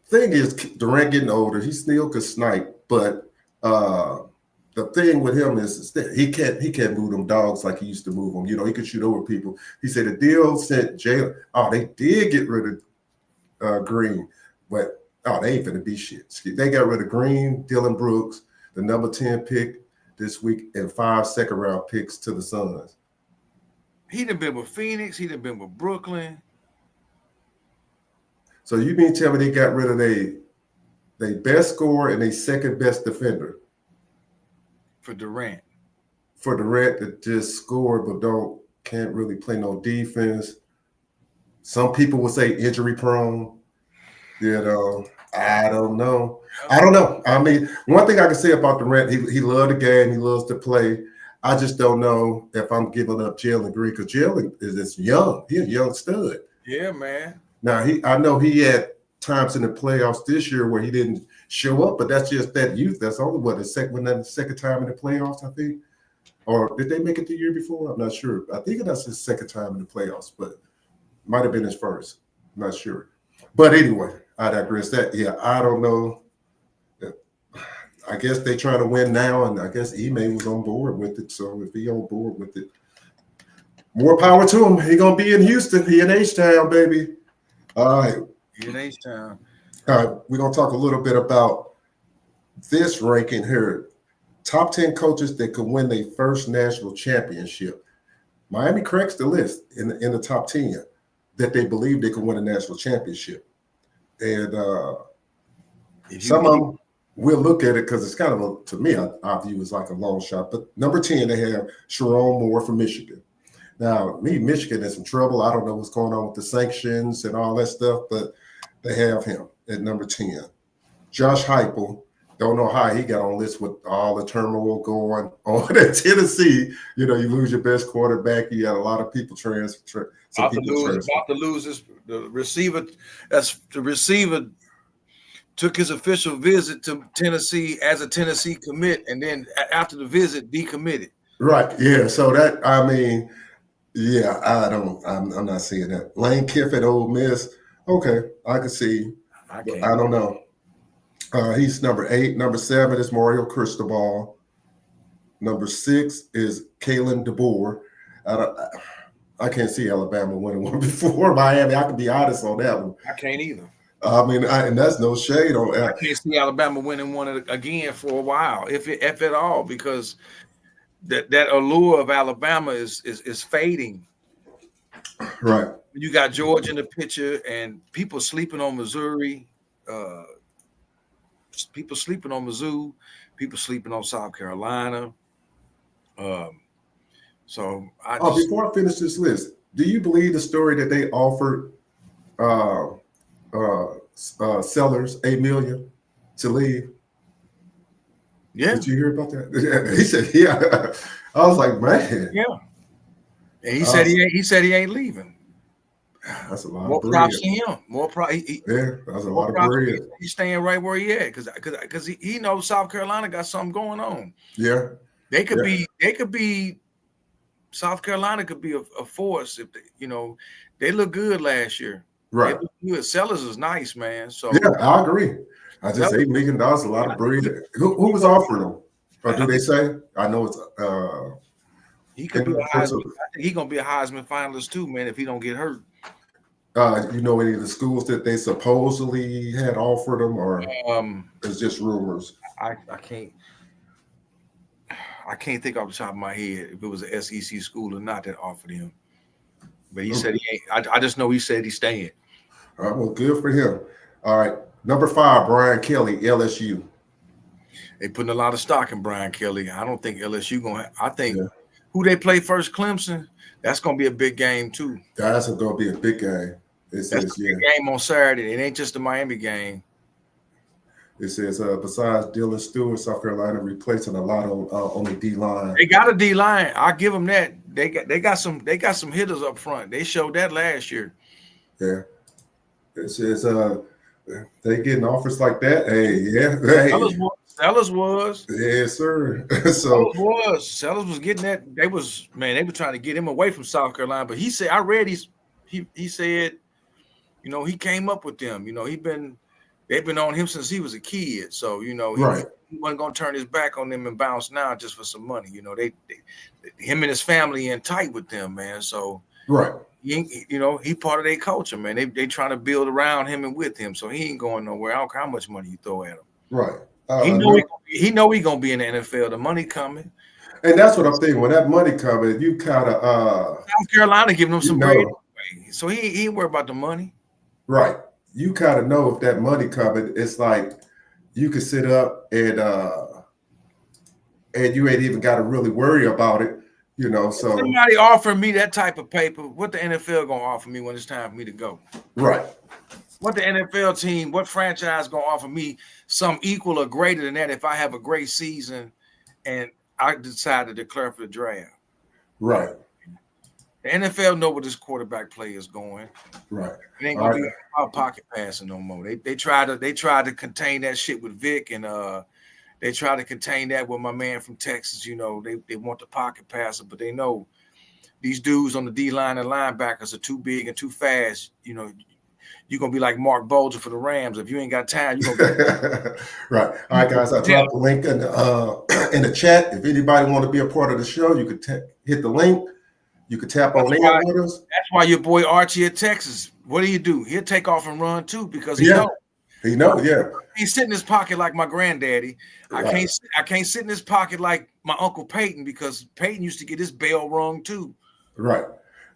Thing is, Durant getting older, he still could snipe, but the thing with him is that he can't move them dogs like he used to move them. He could shoot over people. He said the deal sent Jalen. Oh, they did get rid of Green, but they ain't finna be shit. They got rid of Green, Dylan Brooks, the number 10 pick this week, and 5 second-round picks to the Suns. He'd have been with Phoenix. He'd have been with Brooklyn. So you mean tell me they got rid of their best scorer and their second best defender? For Durant. For Durant to just score but can't really play no defense. Some people would say injury prone. I don't know. I mean, one thing I can say about Durant, he loves the game. He loves to play. I just don't know if I'm giving up Jalen Green because Jalen is young. He's a young stud. Yeah, man. Now, I know he had times in the playoffs this year where he didn't show up, but that's just that youth. That's only the second time in the playoffs, I think. Or did they make it the year before? I'm not sure. I think that's his second time in the playoffs, but might have been his first. I'm not sure. But anyway, I digress. I don't know. I guess they trying to win now, and I guess Ime was on board with it. So if he on board with it, more power to him. He gonna be in Houston. He in H-Town, baby. All right. He in H-Town. All right. We're gonna talk a little bit about this ranking here. Top 10 coaches that could win their first national championship. Miami cracks the list in the top 10 that they believe they could win a national championship. And some of them, we'll look at it because it's kind of, to me, I view as like a long shot. But number 10, they have Sharon Moore from Michigan. Now, Michigan is in trouble. I don't know what's going on with the sanctions and all that stuff, but they have him at number 10. Josh Heupel, don't know how he got on this with all the turmoil going on at Tennessee. You lose your best quarterback. You got a lot of people transfer. About to lose the receiver. The receiver took his official visit to Tennessee as a Tennessee commit, and then after the visit, decommitted. Right. Yeah. So that, I mean, yeah, I'm not seeing that. Lane Kiffin, Ole Miss. Okay, I can see. I don't know. He's number 8. Number 7 is Mario Cristobal. Number 6 is Kalen DeBoer. I can't see Alabama winning one before Miami. I can be honest on that one. I can't either. I mean, and that's no shade on that. I can't see Alabama winning one again for a while, if at all, because that allure of Alabama is fading. Right. You got Georgia in the picture, and people sleeping on Missouri. People sleeping on Mizzou. People sleeping on South Carolina. Before I finish this list, do you believe the story that they offered Sellers $8 million to leave? Yeah. Did you hear about that? He said, yeah. I was like, man. Yeah. And he said he ain't leaving. That's a lot more of bread. props to him. More props. Yeah, that's a lot of bread. He's staying right where he at because he knows South Carolina got something going on. Yeah. They could be South Carolina could be a force if they look good last year. Right. They look good. Sellers is nice, man. So yeah, I agree. I just $8 million, a lot of bread. Who was offering them? Or do they say? I know it's he could be a Heisman. I think he's gonna be a Heisman finalist too, man, if he don't get hurt. You know any of the schools that they supposedly had offered them, or it's just rumors? I can't think off the top of my head if it was an SEC school or not that offered him. But he said he ain't. I just know he said he's staying. All right, well, good for him. All right, number 5, Brian Kelly, LSU. They putting a lot of stock in Brian Kelly. I don't think LSU gonna. I think who they play first, Clemson. That's gonna be a big game too. That's gonna be a big game. That's a big game on Saturday. It ain't just the Miami game. It says besides Dylan Stewart, South Carolina replacing a lot on the D line. They got a D line. I'll give them that. They got some hitters up front. They showed that last year. Yeah. It says they getting offers like that. Hey. Sellers was. Yes, sir. Sellers was getting that. They were trying to get him away from South Carolina. But he said, I read he said, you know, he came up with them. You know, they've been on him since he was a kid. So, you know, he wasn't gonna turn his back on them and bounce now just for some money. You know, him and his family in tight with them, man. So he part of their culture, man. They trying to build around him and with him. So he ain't going nowhere. I don't care how much money you throw at him. Right. He know he gonna be in the NFL. The money coming, and that's what I'm thinking. When that money coming, you kind of South Carolina giving him some bread, so he ain't worried about the money. Right. You kind of know if that money coming. It's like you can sit up and you ain't even got to really worry about it. You know. So somebody offering me that type of paper, what the NFL gonna offer me when it's time for me to go? Right. What the NFL team, what franchise gonna offer me some equal or greater than that if I have a great season and I decide to declare for the draft? Right. The NFL know where this quarterback play is going. Right. It ain't gonna be about pocket passing no more. They try to contain that shit with Vic, and they try to contain that with my man from Texas. You know, they want the pocket passer, but they know these dudes on the D line and linebackers are too big and too fast. You know, you're going to be like Mark Bolger for the Rams. If you ain't got time, you're going to Right. All right, guys, I dropped the link in the chat. If anybody want to be a part of the show, you could hit the link. You could tap on in with us. That's why your boy Archie at Texas, what do? He'll take off and run too because he knows. He knows, yeah. He's sitting in his pocket like my granddaddy. I can't sit in his pocket like my Uncle Peyton because Peyton used to get his bell rung too. Right.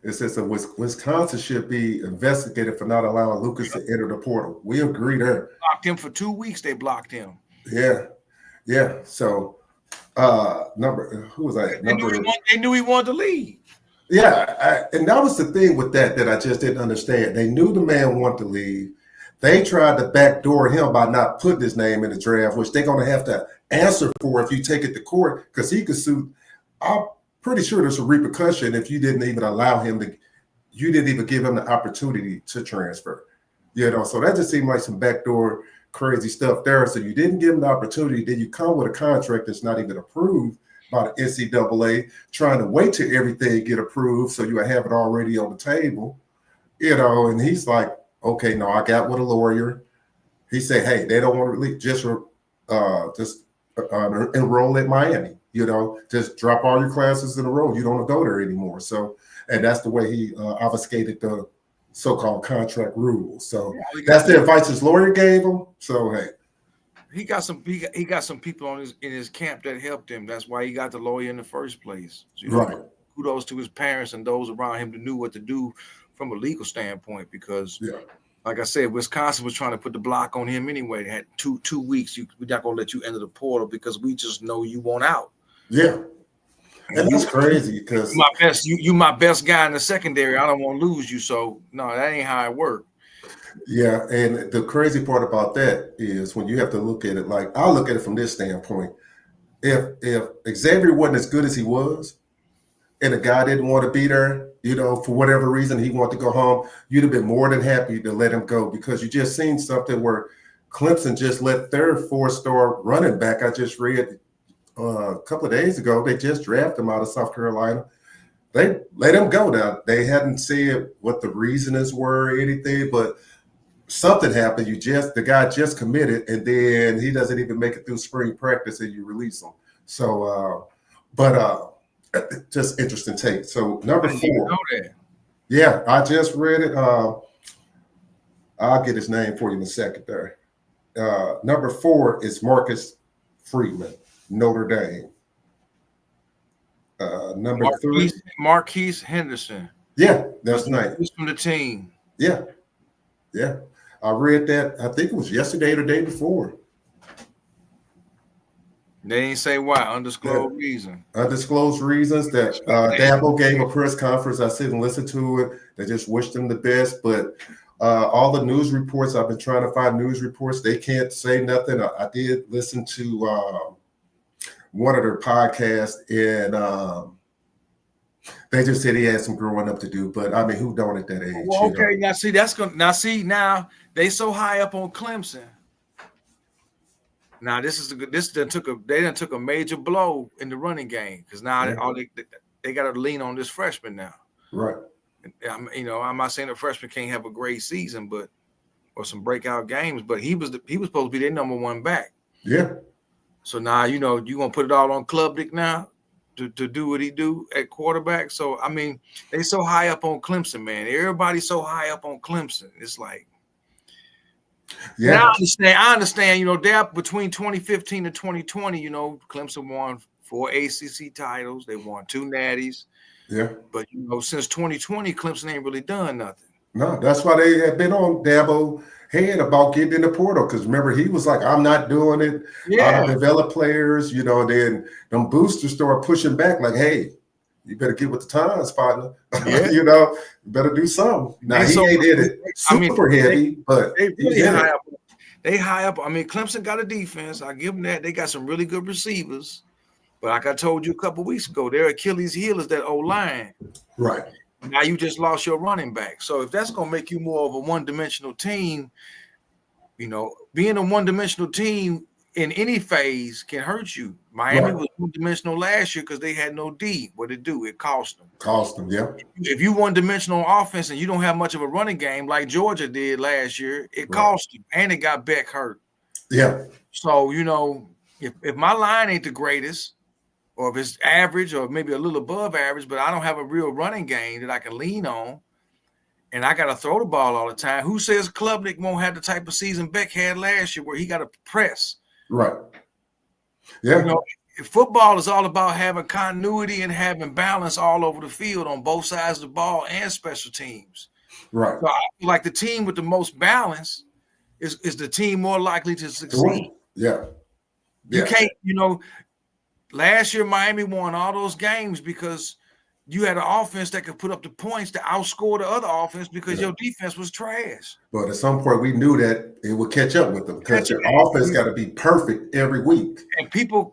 It says Wisconsin should be investigated for not allowing Lucas to enter the portal. We agree there. Blocked him for 2 weeks. They blocked him. Yeah. So, who was that? They knew he wanted to leave. Yeah, and that was the thing with that I just didn't understand. They knew the man wanted to leave. They tried to backdoor him by not putting his name in the draft, which they're going to have to answer for if you take it to court because he could sue. I'm pretty sure there's a repercussion if you didn't even allow him you didn't even give him the opportunity to transfer. You know, so that just seemed like some backdoor crazy stuff there. So you didn't give him the opportunity. Then you come with a contract that's not even approved by the NCAA, trying to wait till everything get approved so you have it already on the table. You know, and he's like, okay, no, I got with a lawyer. He said, hey, they don't want to release, just enroll at Miami. You know, just drop all your classes in a row. You don't want to go there anymore. So, and that's the way he obfuscated the so-called contract rules. So that's the advice his lawyer gave him. So, hey. He got some people in his camp that helped him. That's why he got the lawyer in the first place. So, right. Kudos to his parents and those around him that knew what to do from a legal standpoint. Because, like I said, Wisconsin was trying to put the block on him anyway. They had two weeks. We're not gonna let you enter the portal because we just know you want out. Yeah, and that's crazy because you my best guy in the secondary. I don't want to lose you. So no, that ain't how it worked. Yeah, and the crazy part about that is when you have to look at it, like I'll look at it from this standpoint. If Xavier wasn't as good as he was, and the guy didn't want to be there, you know, for whatever reason he wanted to go home, you'd have been more than happy to let him go because you just seen something where Clemson just let their 4-star running back. I just read a couple of days ago, they just drafted him out of South Carolina. They let him go now. They hadn't said what the reasons were or anything, but something happened. The guy just committed, and then he doesn't even make it through spring practice, and you release him. So, just interesting take. So number 4. Know that. Yeah, I just read it. I'll get his name for you in a second there. Number 4 is Marcus Freeman, Notre Dame. Number 3. Marquise Henderson. Yeah, that's nice. He's from the team. Yeah. I read that. I think it was yesterday or the day before. They didn't say why. Undisclosed reason. Undisclosed reasons that Dabo gave a press conference. I sit and listen to it. They just wished him the best. But all the news reports, I've been trying to find news reports. They can't say nothing. I did listen to one of their podcasts, and they just said he had some growing up to do. But I mean, who don't at that age? Well, okay, now see, that's gonna now they so high up on Clemson. Now they done took a major blow in the running game because now they got to lean on this freshman now. Right. I'm not saying the freshman can't have a great season, or some breakout games, but he was supposed to be their number 1 back. Yeah. So now you gonna put it all on Klubnik now to do what he do at quarterback. So I mean, they so high up on Clemson, man. Everybody's so high up on Clemson. It's like. Yeah, now I understand. They're between 2015 and 2020. Clemson won 4 ACC titles. They won 2 natties. Yeah. But since 2020, Clemson ain't really done nothing. No, that's why they have been on Dabo head about getting in the portal. Because remember, he was like, "I'm not doing it. Yeah. I'll develop players." Then them boosters start pushing back, like, "Hey, you better get with the times, partner. Yeah. You better do something." Now he ain't in it super heavy, but they really high up. They high up. I mean, Clemson got a defense. I give them that. They got some really good receivers. But like I told you a couple of weeks ago, their Achilles heel is that O-line. Right. Now you just lost your running back. So if that's going to make you more of a one-dimensional team, being a one-dimensional team in any phase can hurt you. Miami was one-dimensional last year because they had no D. What it do? It cost them. Yeah. If you one-dimensional offense and you don't have much of a running game like Georgia did last year, it cost them. And it got Beck hurt. Yeah. So, if my line ain't the greatest, or if it's average or maybe a little above average, but I don't have a real running game that I can lean on, and I got to throw the ball all the time, who says Klubnik won't have the type of season Beck had last year where he got to press? Right. Yeah. Football is all about having continuity and having balance all over the field on both sides of the ball and special teams. Right. So I feel like the team with the most balance is the team more likely to succeed. Yeah. You can't, last year Miami won all those games because you had an offense that could put up the points to outscore the other offense because your defense was trash. But at some point, we knew that it would catch up with them because your offense got to be perfect every week. And people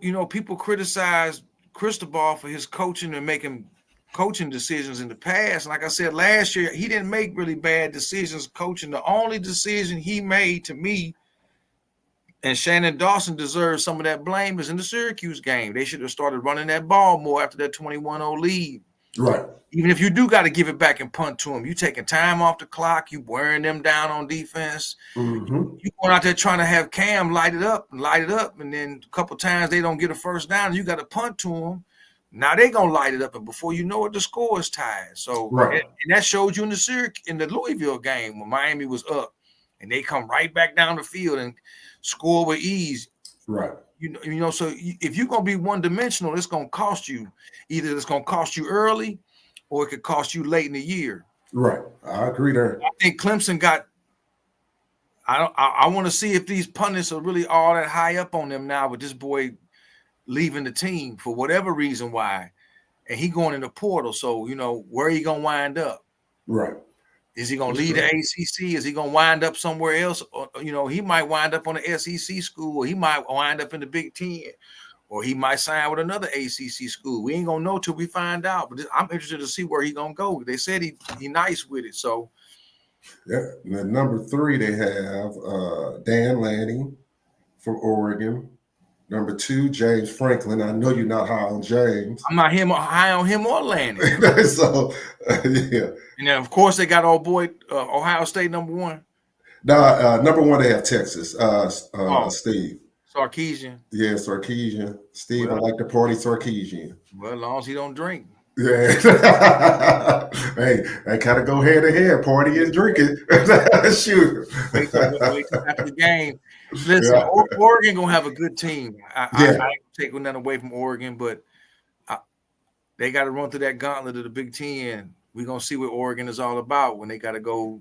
criticize Cristobal for his coaching and making coaching decisions in the past. Like I said, last year, he didn't make really bad decisions coaching. The only decision he made to me, and Shannon Dawson deserves some of that blame, is in the Syracuse game. They should have started running that ball more after that 21-0 lead. Right. Even if you do got to give it back and punt to them, you taking time off the clock, you wearing them down on defense. Mm-hmm. You going out there trying to have Cam light it up, and then a couple times they don't get a first down, and you got to punt to them. Now they gonna light it up, and before you know it, the score is tied. So, and that showed you in the Louisville game when Miami was up, and they come right back down the field and score with ease. Right. So if you're going to be one-dimensional, it's going to cost you. Either it's going to cost you early or it could cost you late in the year. Right. I agree there. I think Clemson I want to see if these pundits are really all that high up on them now with this boy leaving the team for whatever reason why. And he going in the portal. So, where are you going to wind up? Right. Is he going to lead the ACC? Is he going to wind up somewhere else? Or, he might wind up on the SEC school, or he might wind up in the Big Ten, or he might sign with another ACC school. We ain't going to know till we find out. But I'm interested to see where he going to go. They said he nice with it. So, yeah. And then number 3, they have Dan Lanning from Oregon. Number 2, James Franklin. I know you're not high on James. I'm not high on him or Lanning. So, yeah. And then, of course, they got old boy Ohio State number 1. No, number 1, they have Texas. Steve Sarkisian. Yeah, Sarkisian. Steve, I like to party Sarkisian. Well, as long as he don't drink. Yeah. Hey, I kind of go head to head, party and drinking. Shoot. Wait till after the game. Listen, Yeah. Oregon gonna have a good team. I ain't taking nothing away from Oregon, but they got to run through that gauntlet of the Big Ten. We're gonna see what Oregon is all about when they got to go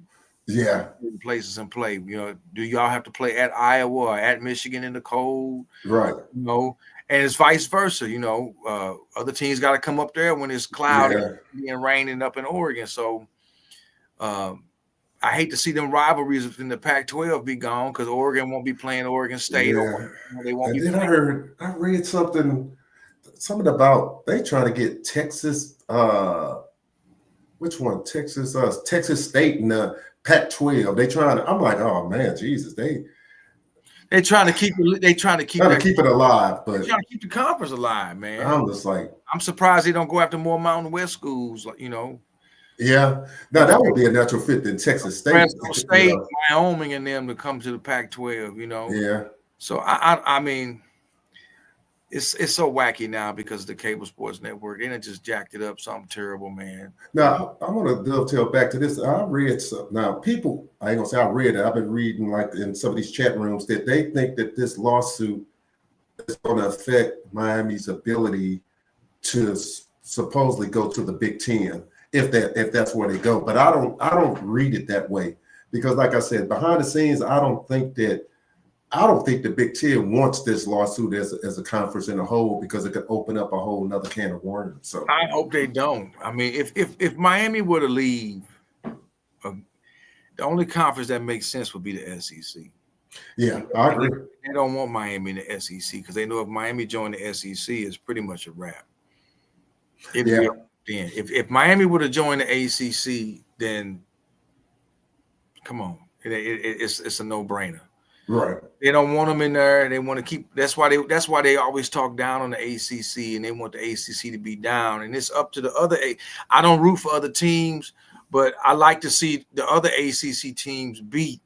places and play. You know, do y'all have to play at Iowa or at Michigan in the cold? Right. You know, and it's vice versa. You know, other teams got to come up there when it's cloudy and raining up in Oregon. So I hate to see them rivalries in the Pac-12 be gone because Oregon won't be playing Oregon State. Or they won't be. And then I read something about they trying to get Texas. Which one? Texas State in the Pac-12. They trying to. I'm like, oh man, Jesus, they're trying to keep it. They trying to keep it alive, but they're trying to keep the conference alive, man. I'm just like, I'm surprised they don't go after more Mountain West schools, like, you know. Yeah, now that would be a natural fit in Texas State. Fresno State, Wyoming, and them to come to the Pac-12, you know. Yeah. So I mean, it's so wacky now because of the cable sports network. They done just jacked it up something terrible, man. Now I want to dovetail back to this. I read some. Now people, I ain't gonna say I read it. I've been reading like in some of these chat rooms that they think that this lawsuit is going to affect Miami's ability to supposedly go to the Big Ten if that's where they go. But I don't read it that way because, like I said, behind the scenes, I don't think the Big Ten wants this lawsuit as a conference in a whole because it could open up a whole another can of worms. So I hope they don't. I mean, if Miami were to leave, the only conference that makes sense would be the SEC. Yeah, I agree. They don't want Miami in the SEC because they know if Miami joined the SEC, it's pretty much a wrap. If Miami would have joined the ACC, then come on, it's a no-brainer. Right. They don't want them in there. They want to keep. That's why they always talk down on the ACC, and they want the ACC to be down. And it's up to the other. I don't root for other teams, but I like to see the other ACC teams beat,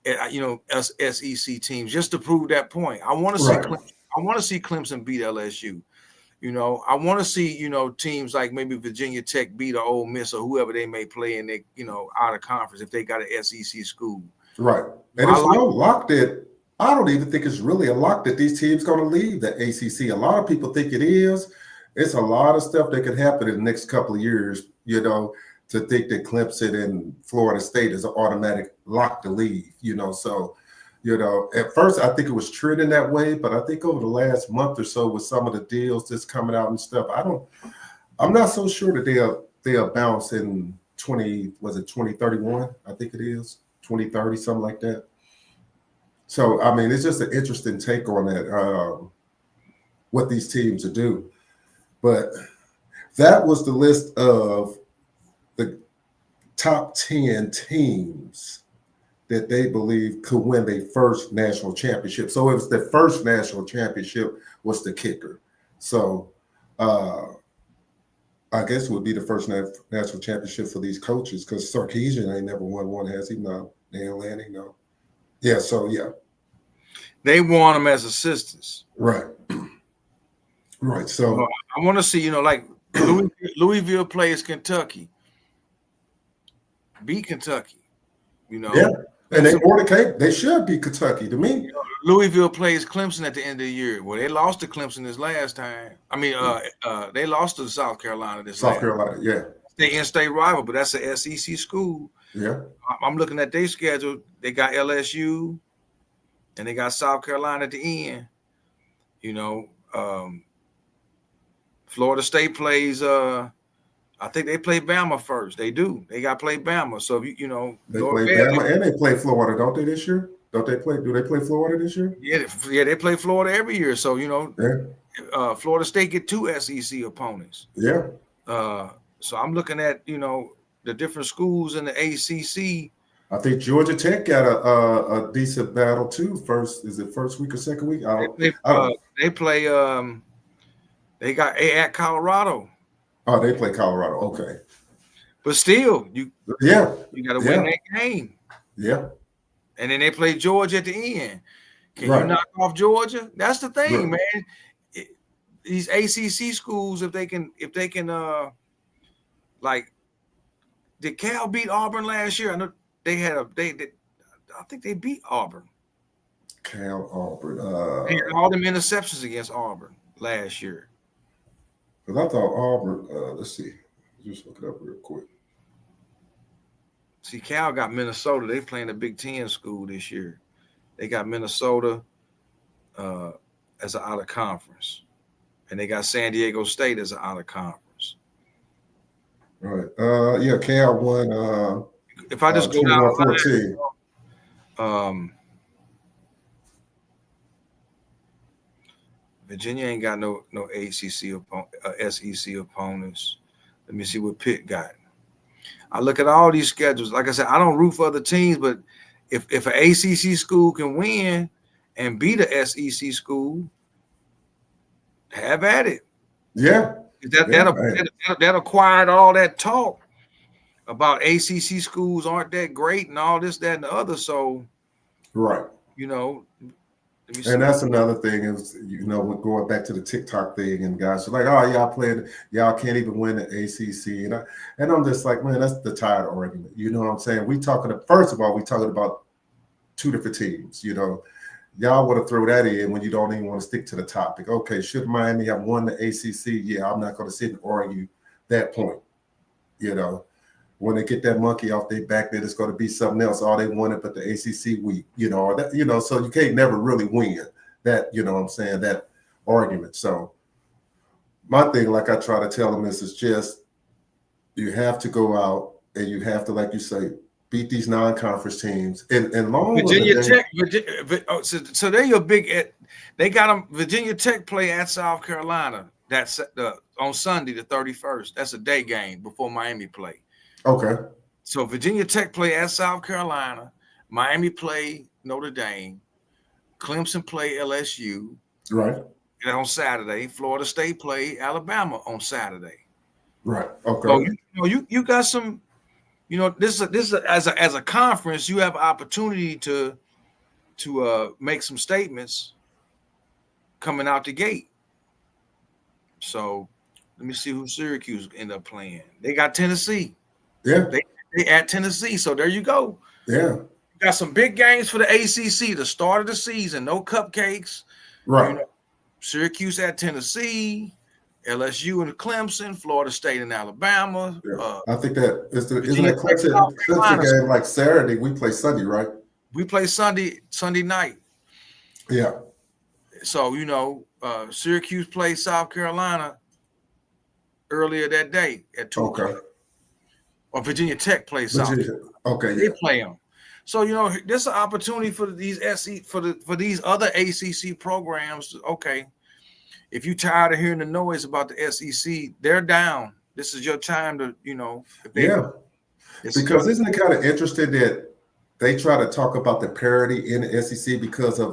us SEC teams just to prove that point. I want to see. I want to see Clemson beat LSU. You know, I want to see, teams like maybe Virginia Tech beat or Ole Miss or whoever they may play in, out of conference if they got an SEC school. Right. And it's no lock that I don't even think it's really a lock that these teams going to leave the ACC. A lot of people think it is. It's a lot of stuff that could happen in the next couple of years, to think that Clemson and Florida State is an automatic lock to leave, So, at first I think it was trending that way, but I think over the last month or so with some of the deals that's coming out and stuff, I'm not so sure that they'll bounce in 2031, I think it is, 2030, something like that. So, I mean, it's just an interesting take on that, what these teams will do. But that was the list of the top 10 teams that they believe could win their first national championship. So it was the first national championship was the kicker. So I guess it would be the first national championship for these coaches because Sarkisian ain't never won one, has he? No. Dan Lanning, no. Yeah, so yeah. They want them as assistants. Right. Right. So I want to see, like Louisville plays Kentucky. Beat Kentucky. Yeah. And they should be Kentucky to me. Louisville plays Clemson at the end of the year. Well, they lost to Clemson this last time. I mean, they lost to South Carolina South Carolina, yeah. They in-state rival, but that's an SEC school. Yeah. I'm looking at their schedule. They got LSU, and they got South Carolina at the end. Florida State plays. I think they play Bama first. They do. They got to play Bama. So they play Bama and they play Florida, don't they? This year? Do they play Florida this year? Yeah, they play Florida every year. So Florida State get 2 SEC opponents. Yeah. So I'm looking at the different schools in the ACC. I think Georgia Tech got a decent battle too. Is it first week or second week? They play. They got at Colorado. Oh, they play Colorado. Okay. But still, you got to win that game. Yeah. And then they play Georgia at the end. Can you knock off Georgia? That's the thing, man. these ACC schools, if they can, like, did Cal beat Auburn last year? I know they had I think they beat Auburn. Cal, Auburn. They had all them interceptions against Auburn last year. Because I thought Auburn. Let's see. Just look it up real quick. See, Cal got Minnesota. They playing a Big Ten school this year. They got Minnesota as an out of conference, and they got San Diego State as an out of conference. Right. Yeah, Cal won. If I just go down 14. Virginia ain't got no ACC SEC opponents. Let me see what Pitt got. I look at all these schedules. Like I said, I don't root for other teams, but if an ACC school can win and beat a SEC school, have at it. Yeah. That acquired all that talk about ACC schools aren't that great and all this, that, and the other. So, right. And that's another thing is, we're going back to the TikTok thing, and guys are like, oh, y'all can't even win the ACC. And I'm just like, man, that's the tired argument. You know what I'm saying? First of all, we talking about two different teams, Y'all want to throw that in when you don't even want to stick to the topic. Okay, should Miami have won the ACC? Yeah, I'm not going to sit and argue that point. When they get that monkey off their back, that it's going to be something else. All they wanted, but the ACC week, so you can't never really win that. You know what I'm saying? That argument. So my thing, like I try to tell them, is just you have to go out and you have to, like you say, beat these non-conference teams. And long Virginia Tech. So they're your big. They got them. Virginia Tech play at South Carolina. That's on Sunday the 31st. That's a day game before Miami play. Okay. So Virginia Tech play at South Carolina. Miami play Notre Dame. Clemson play LSU. Right. And on Saturday, Florida State play Alabama on Saturday. Right. Okay. So you got some. This is as a conference, you have an opportunity to make some statements coming out the gate. So let me see who Syracuse end up playing. They got Tennessee. Yeah. They at Tennessee. So there you go. Yeah. You got some big games for the ACC, the start of the season. No cupcakes. Right. Syracuse at Tennessee, LSU and Clemson, Florida State and Alabama. Yeah. I think that isn't that Clemson game like Saturday? We play Sunday, right? We play Sunday night. Yeah. So Syracuse played South Carolina earlier that day at 2 o'clock. Or Virginia Tech plays South Carolina. Okay. They play them. So this is an opportunity for these for these other ACC programs. Okay. If you're tired of hearing the noise about the SEC, they're down. This is your time to, because isn't it kind of interesting that they try to talk about the parity in the SEC because of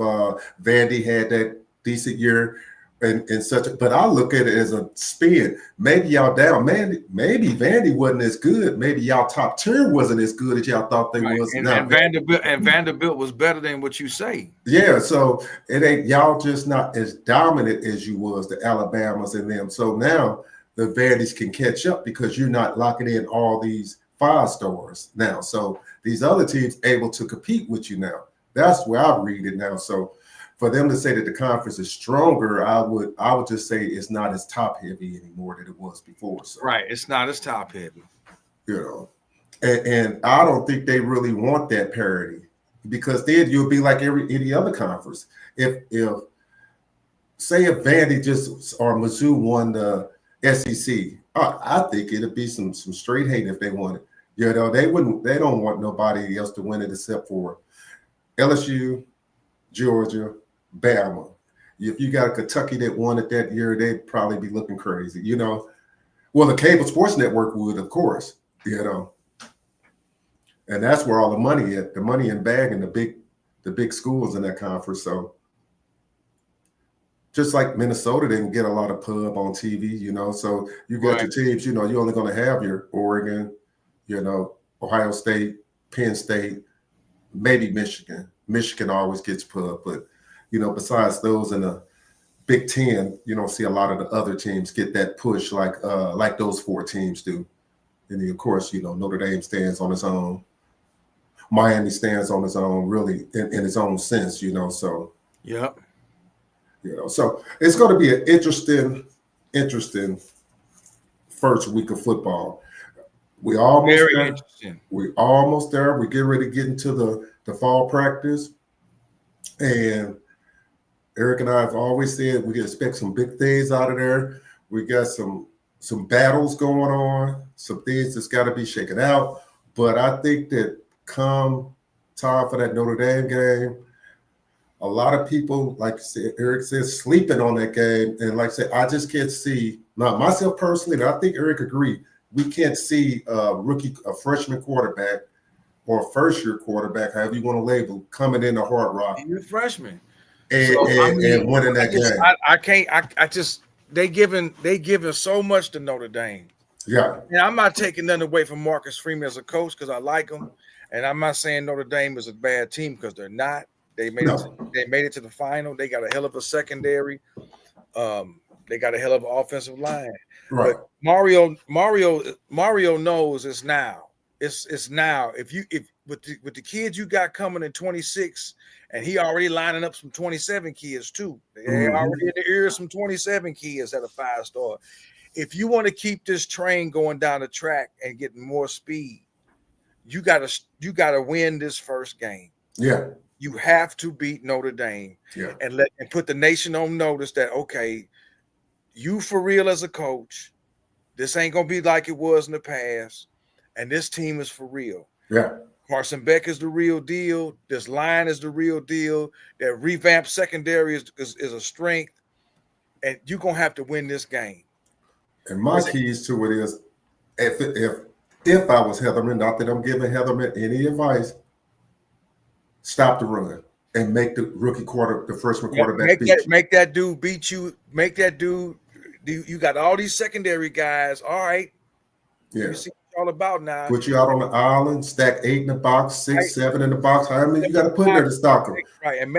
Vandy had that decent year and such. But I look at it as a spin. Maybe y'all down. Maybe Vandy wasn't as good. Maybe y'all top tier wasn't as good as y'all thought they was. And Vanderbilt was better than what you say. Yeah, so it ain't y'all just not as dominant as you was, the Alabamas and them. So now the Vandies can catch up because you're not locking in all these 5 stars now. So these other teams able to compete with you now. That's where I read it now. So for them to say that the conference is stronger, I would just say it's not as top heavy anymore than it was before. So, right, it's not as top heavy. And I don't think they really want that parity because then you'll be like any other conference. If Vandy or Mizzou won the SEC, I think it'd be some straight hate if they won it. They don't want nobody else to win it except for LSU, Georgia, Bama. If you got a Kentucky that won it that year, they'd probably be looking crazy, Well, the cable sports network would, of course, And that's where all the money is, the money in bag and the big schools in that conference. So just like Minnesota didn't get a lot of pub on TV, So you got your teams, you're only going to have your Oregon, Ohio State, Penn State, maybe Michigan. Michigan always gets pub, but besides those and the Big Ten, you don't see a lot of the other teams get that push like those 4 teams do. And then, of course, Notre Dame stands on its own. Miami stands on its own, really, in its own sense, So, yeah. So it's going to be an interesting first week of football. We almost Very there. interesting. We almost there. We get ready to get into the fall practice, and Eric and I have always said we can expect some big things out of there. We got some battles going on, some things that's got to be shaken out. But I think that come time for that Notre Dame game, a lot of people, like Eric says, sleeping on that game. And like I said, I just can't see, not myself personally, and I think Eric agreed, we can't see a freshman quarterback or a first-year quarterback, however you want to label, coming into Hard Rock. You're a freshman. And winning that game. They giving so much to Notre Dame. Yeah. And I'm not taking nothing away from Marcus Freeman as a coach because I like him. And I'm not saying Notre Dame is a bad team because they're not. They made it to the final. They got a hell of a secondary. They got a hell of an offensive line. Right. But Mario knows it's now. It's now. If with the kids you got coming in 26, and he already lining up some 27 kids too. They already in the ears some 27 kids at a 5-star. If you want to keep this train going down the track and getting more speed, you gotta win this first game. Yeah. You have to beat Notre Dame and put the nation on notice that, okay, you for real as a coach. This ain't gonna be like it was in the past, and this team is for real. Yeah. Carson Beck is the real deal. This line is the real deal. That revamped secondary is a strength, and you're gonna have to win this game. And my keys to it is, if I was Heatherman, not that I'm giving Heatherman any advice, stop the run and make the freshman quarterback beat you. Make that dude beat you. Make that dude. You got all these secondary guys. All right. Yeah. You see what it's all about now. Put you out on the island, stack 8 in the box, 6, 7 in the box. How many you got to put in there to stop them? Right. And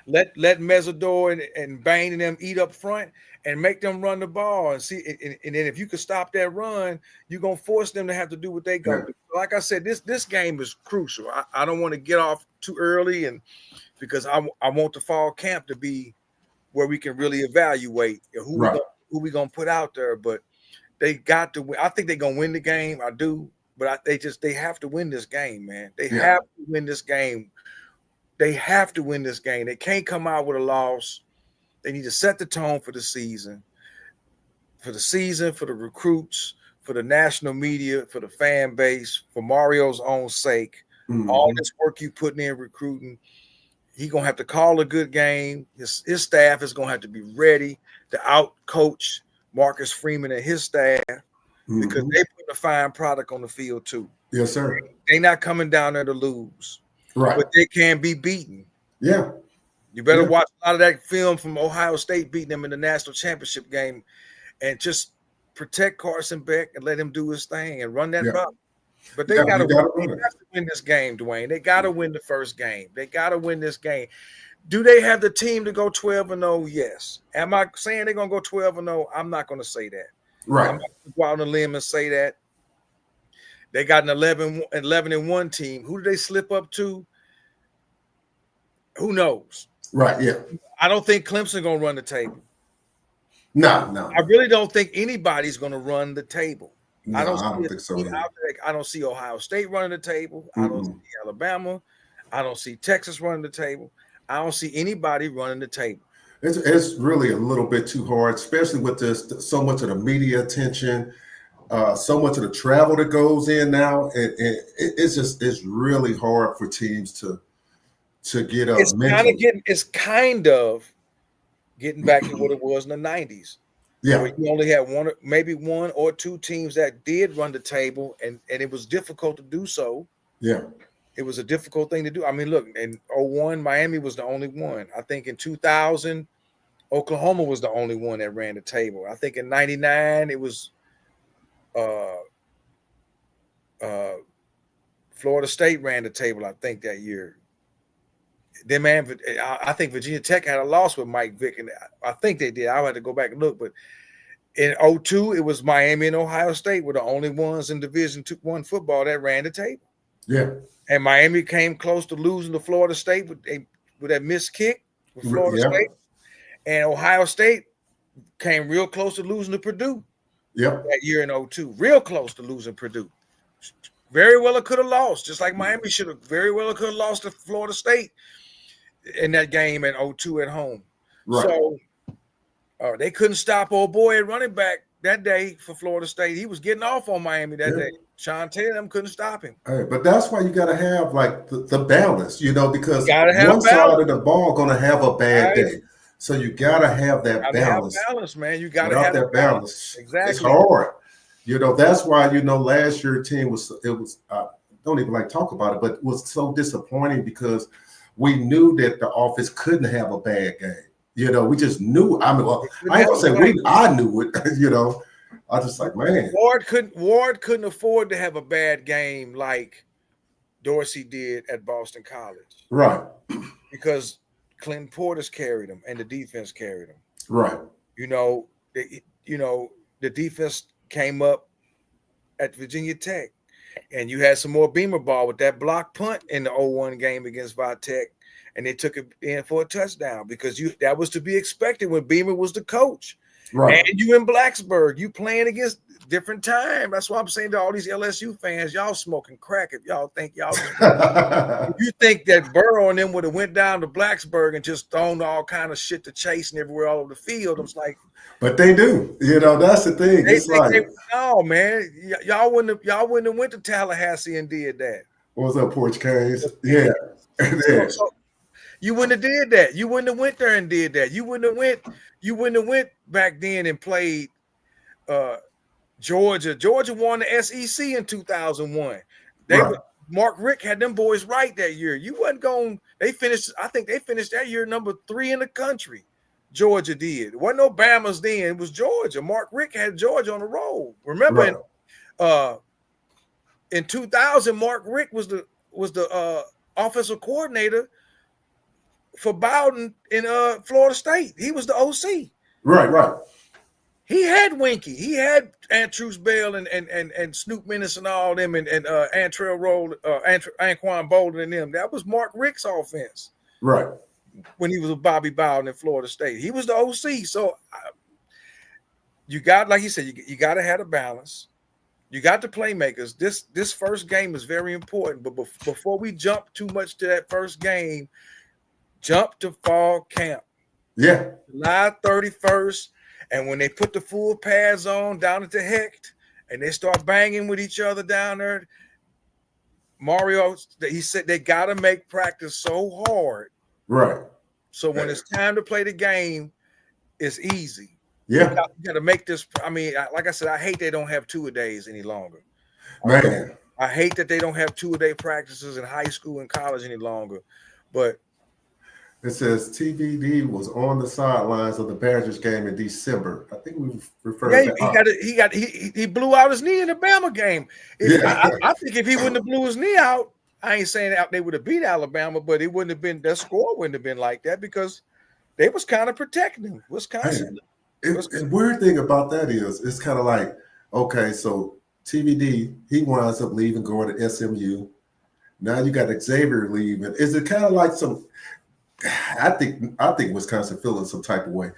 let Mesidor and Bain and them eat up front and make them run the ball and see. And then if you could stop that run, you're going to force them to have to do what they got to do. Like I said, this game is crucial. I don't want to get off too early, and because I want the fall camp to be where we can really evaluate who we gonna put out there. But they got to win. I think they're gonna win the game. I do, but they have to win this game, man. They have to win this game. They have to win this game. They can't come out with a loss. They need to set the tone for the season, for the recruits, for the national media, for the fan base, for Mario's own sake. All this work you putting in recruiting, he's going to have to call a good game. His staff is going to have to be ready to out-coach Marcus Freeman and his staff because they put a fine product on the field too. Yes, sir. They're not coming down there to lose. Right. But they can be beaten. Yeah. You better watch a lot of that film from Ohio State beating them in the national championship game and just protect Carson Beck and let him do his thing and run that route. But they got to win this game, Dwayne. They got to win the first game. They got to win this game. Do they have the team to go 12-0? Yes. Am I saying they're going to go 12-0? I'm not going to say that. Right. I'm not going to go out on a limb and say that. They got an 11-1 team. Who do they slip up to? Who knows? Right, yeah. I don't think Clemson going to run the table. No. I really don't think anybody's going to run the table. No, I don't think so. I don't see Ohio State running the table. I don't see Alabama. I don't see Texas running the table. I don't see anybody running the table. It's really a little bit too hard, especially with so much of the media attention, so much of the travel that goes in now. It's really hard for teams to get up. It's kind of getting back to what it was in the 90s. Yeah. Where you only had one or two teams that did run the table, and it was difficult to do so. Yeah. It was a difficult thing to do. I mean, look, in 2001, Miami was the only one. I think in 2000, Oklahoma was the only one that ran the table. I think in 99, it was Florida State ran the table, I think, that year. Then, man, I think Virginia Tech had a loss with Mike Vick, and I think they did. I'll have to go back and look, but in 2002, it was Miami and Ohio State were the only ones in Division I football that ran the table. Yeah. And Miami came close to losing to Florida State with that missed kick with Florida State. And Ohio State came real close to losing to Purdue that year in 2002. Real close to losing Purdue. Very well it could have lost, just like Miami should have very well could have lost to Florida State in that game in 2002 at home. Right. So they couldn't stop old boy at running back that day for Florida State. He was getting off on Miami that day. Sean Taylor them couldn't stop him. Hey, but that's why you got to have like the balance, because one side of the ball going to have a bad day. So you got to have that balance. Have balance, man. You got to have that balance. Exactly. It's hard. That's why, last year team was I don't even like talk about it, but it was so disappointing because we knew that the offense couldn't have a bad game. We just knew. I mean, I ain't gonna say I knew it. I just like, man. Ward couldn't afford to have a bad game like Dorsey did at Boston College, right? Because Clinton Portis carried him and the defense carried him, right? The defense came up at Virginia Tech, and you had some more Beamer ball with that block punt in the 0-1 game against Vitek. And they took it in for a touchdown because that was to be expected when Beamer was the coach. Right. And you in Blacksburg, you playing against different time. That's why I'm saying to all these LSU fans, y'all smoking crack if y'all think y'all if you think that Burrow and them would have went down to Blacksburg and just thrown all kind of shit to Chase and everywhere all over the field. I'm like, but they do. That's the thing. It's like, no, man, y'all wouldn't have went to Tallahassee and did that. What's up, Porch Canes? Yeah. So, you wouldn't have did that. You wouldn't have went there and did that. You wouldn't have went back then and played Georgia. Georgia won the SEC in 2001. Mark Richt had them boys right that year. You wasn't going. I think they finished that year number 3 in the country. Georgia did. There wasn't no Bamas then. It was Georgia. Mark Richt had Georgia on the roll. Remember, in 2000, Mark Richt was the offensive coordinator for Bowden in Florida State. He was the OC. Right. He had Winky. He had Antruse Bell and Snoop Menace and all them and Antrell Roll, Anquan Bolden and them. That was Mark Richt's offense. Right. When he was with Bobby Bowden in Florida State. He was the OC. So you got, like you said, you got to have a balance. You got the playmakers. This first game is very important. But before we jump too much to that first game, jump to fall camp. Yeah. July 31st. And when they put the full pads on down at the Hecht and they start banging with each other down there, Mario, he said they got to make practice so hard. Right. So when it's time to play the game, it's easy. Yeah. You got to make this. I mean, like I said, I hate they don't have 2-a-days any longer. Man. I hate that they don't have 2-a-day practices in high school and college any longer. But it says TVD was on the sidelines of the Badgers game in December. I think we referred to he blew out his knee in the Bama game. I think if he wouldn't have blew his knee out, I ain't saying that they would have beat Alabama, but it wouldn't have been, their score wouldn't have been like that because they was kind of protecting him. Wisconsin. The weird thing about that is it's kind of like, okay, so TVD, he winds up leaving, going to SMU. Now you got Xavier leaving. Is it kind of like some? I think Wisconsin feeling some type of way.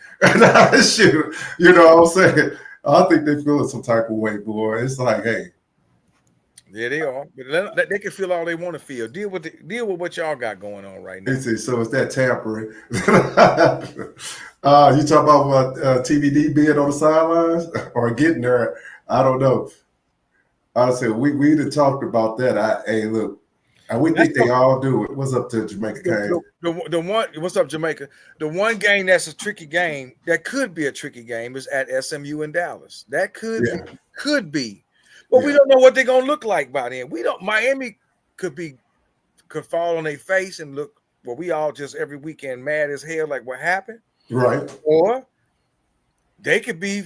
Shoot, you know what I'm saying? I think they feeling some type of way, boy. It's like, hey. Yeah, they are. But they can feel all they want to feel. Deal with what y'all got going on right now. So it's that tampering. You talk about what TVD being on the sidelines or getting there? I don't know. Honestly, we done talked about that. Hey, look. And we think they all do it. What's up to Jamaica game? The one, what's up, Jamaica? The one game that's a tricky game, that could be a tricky game, is at SMU in Dallas. That could be. But we don't know what they're gonna look like by then. Miami could fall on their face and look, well, we all just every weekend mad as hell, like what happened. Right. Or they could be,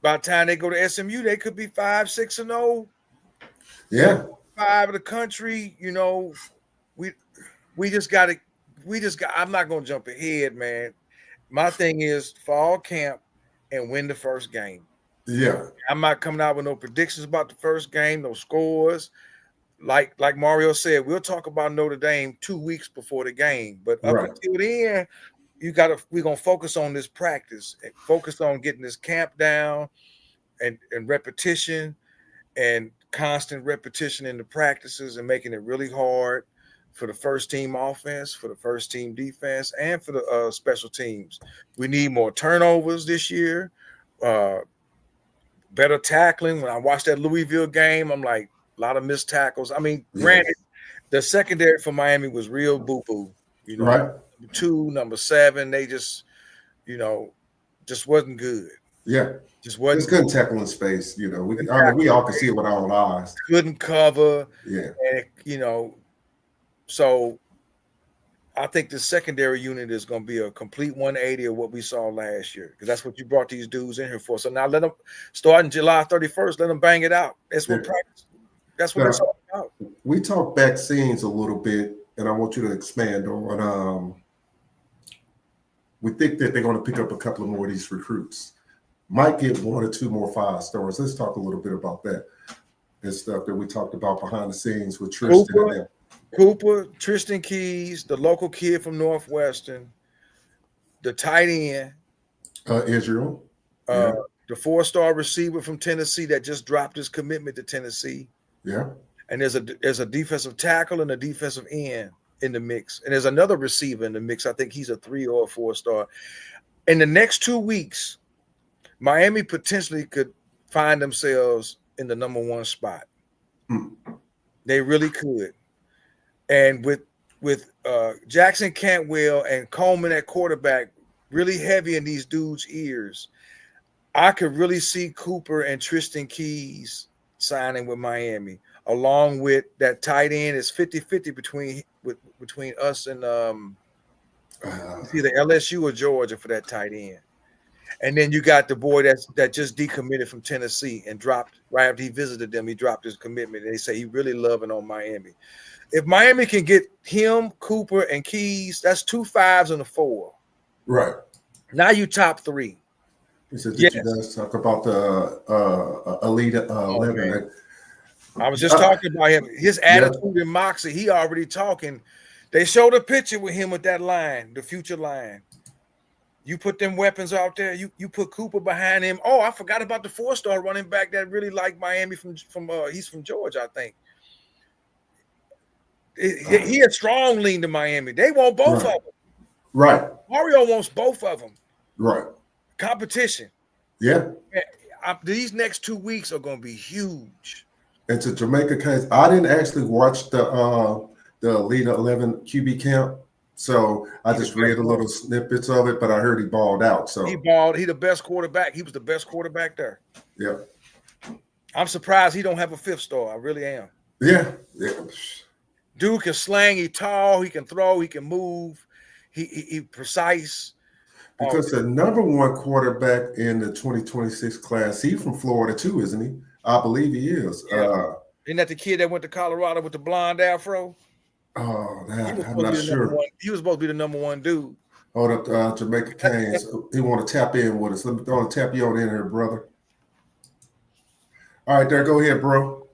by the time they go to SMU, they could be 5-6-0. Yeah. 5 of the country, you know, we just got to I'm not gonna jump ahead, man. My thing is fall camp and win the first game. Yeah. I'm not coming out with no predictions about the first game, no scores. Like Mario said, we'll talk about Notre Dame 2 weeks before the game. But up Right. until then, we're gonna focus on this practice and focus on getting this camp down and repetition and constant repetition in the practices and making it really hard for the first team offense, for the first team defense, and for the special teams. We need more turnovers this year, better tackling. When I watched that Louisville game, I'm like, a lot of missed tackles. I mean, granted, the secondary for Miami was real boo-boo. You know, Right. number 2, number 7, they just, just wasn't good. Yeah. Just wasn't couldn't tackle in space. We all can see it with our own eyes. Couldn't cover. Yeah. And, so I think the secondary unit is going to be a complete 180 of what we saw last year, because that's what you brought these dudes in here for. So now let them start in July 31st. Let them bang it out. That's what practice. That's what it's all about. We talked vaccines a little bit, and I want you to expand on. We think that they're going to pick up a couple of more of these recruits. Might get 1 or 2 more 5 stars. Let's talk a little bit about that and stuff that we talked about behind the scenes with Tristan and them. Cooper, Tristan Keys, the local kid from Northwestern, the tight end, Israel, the 4-star receiver from Tennessee that just dropped his commitment to Tennessee. Yeah, and there's a defensive tackle and a defensive end in the mix, and there's another receiver in the mix. I think he's a 3 or a 4-star. In the next 2 weeks, Miami potentially could find themselves in the number 1 spot. They really could. And with Jackson Cantwell and Coleman at quarterback really heavy in these dudes' ears, I could really see Cooper and Tristan Keys signing with Miami, along with that tight end. It's 50-50 between us and either LSU or Georgia for that tight end. And then you got the boy that just decommitted from Tennessee and dropped right after he visited them. He dropped his commitment. And they say he really loving on Miami. If Miami can get him, Cooper, and Keys, that's 2 5s and a 4. Right. Now you top 3. You said you guys talk about the Elite 11. Man. I was just talking about him. His attitude and moxie, he already talking. They showed a picture with him with that line, the future line. You put them weapons out there. You put Cooper behind him. Oh, I forgot about the 4-star running back that really liked Miami from he's from Georgia, I think. He a strong lean to Miami. They want both of them. Right. Mario wants both of them. Right. Competition. Yeah. These next 2 weeks are going to be huge. And to Jamaica case, I didn't actually watch the Elite 11 QB camp, so I just read a little snippets of it. But I heard he balled out. So he balled. He the best quarterback. He was the best quarterback there. Yeah. I'm surprised he don't have a 5-star. I really am. Yeah. Dude can slang. He tall. He can throw. He can move. He precise. Because the number 1 quarterback in the 2026 class, he's from Florida too, isn't he? I believe he is. Yeah. Isn't that the kid that went to Colorado with the blonde afro? Oh, I'm not sure. He was supposed to be the number 1 dude. Hold up, Jamaica Canes. He want to tap in with us. Let me tap you on in here, brother. All right, there. Go ahead, bro.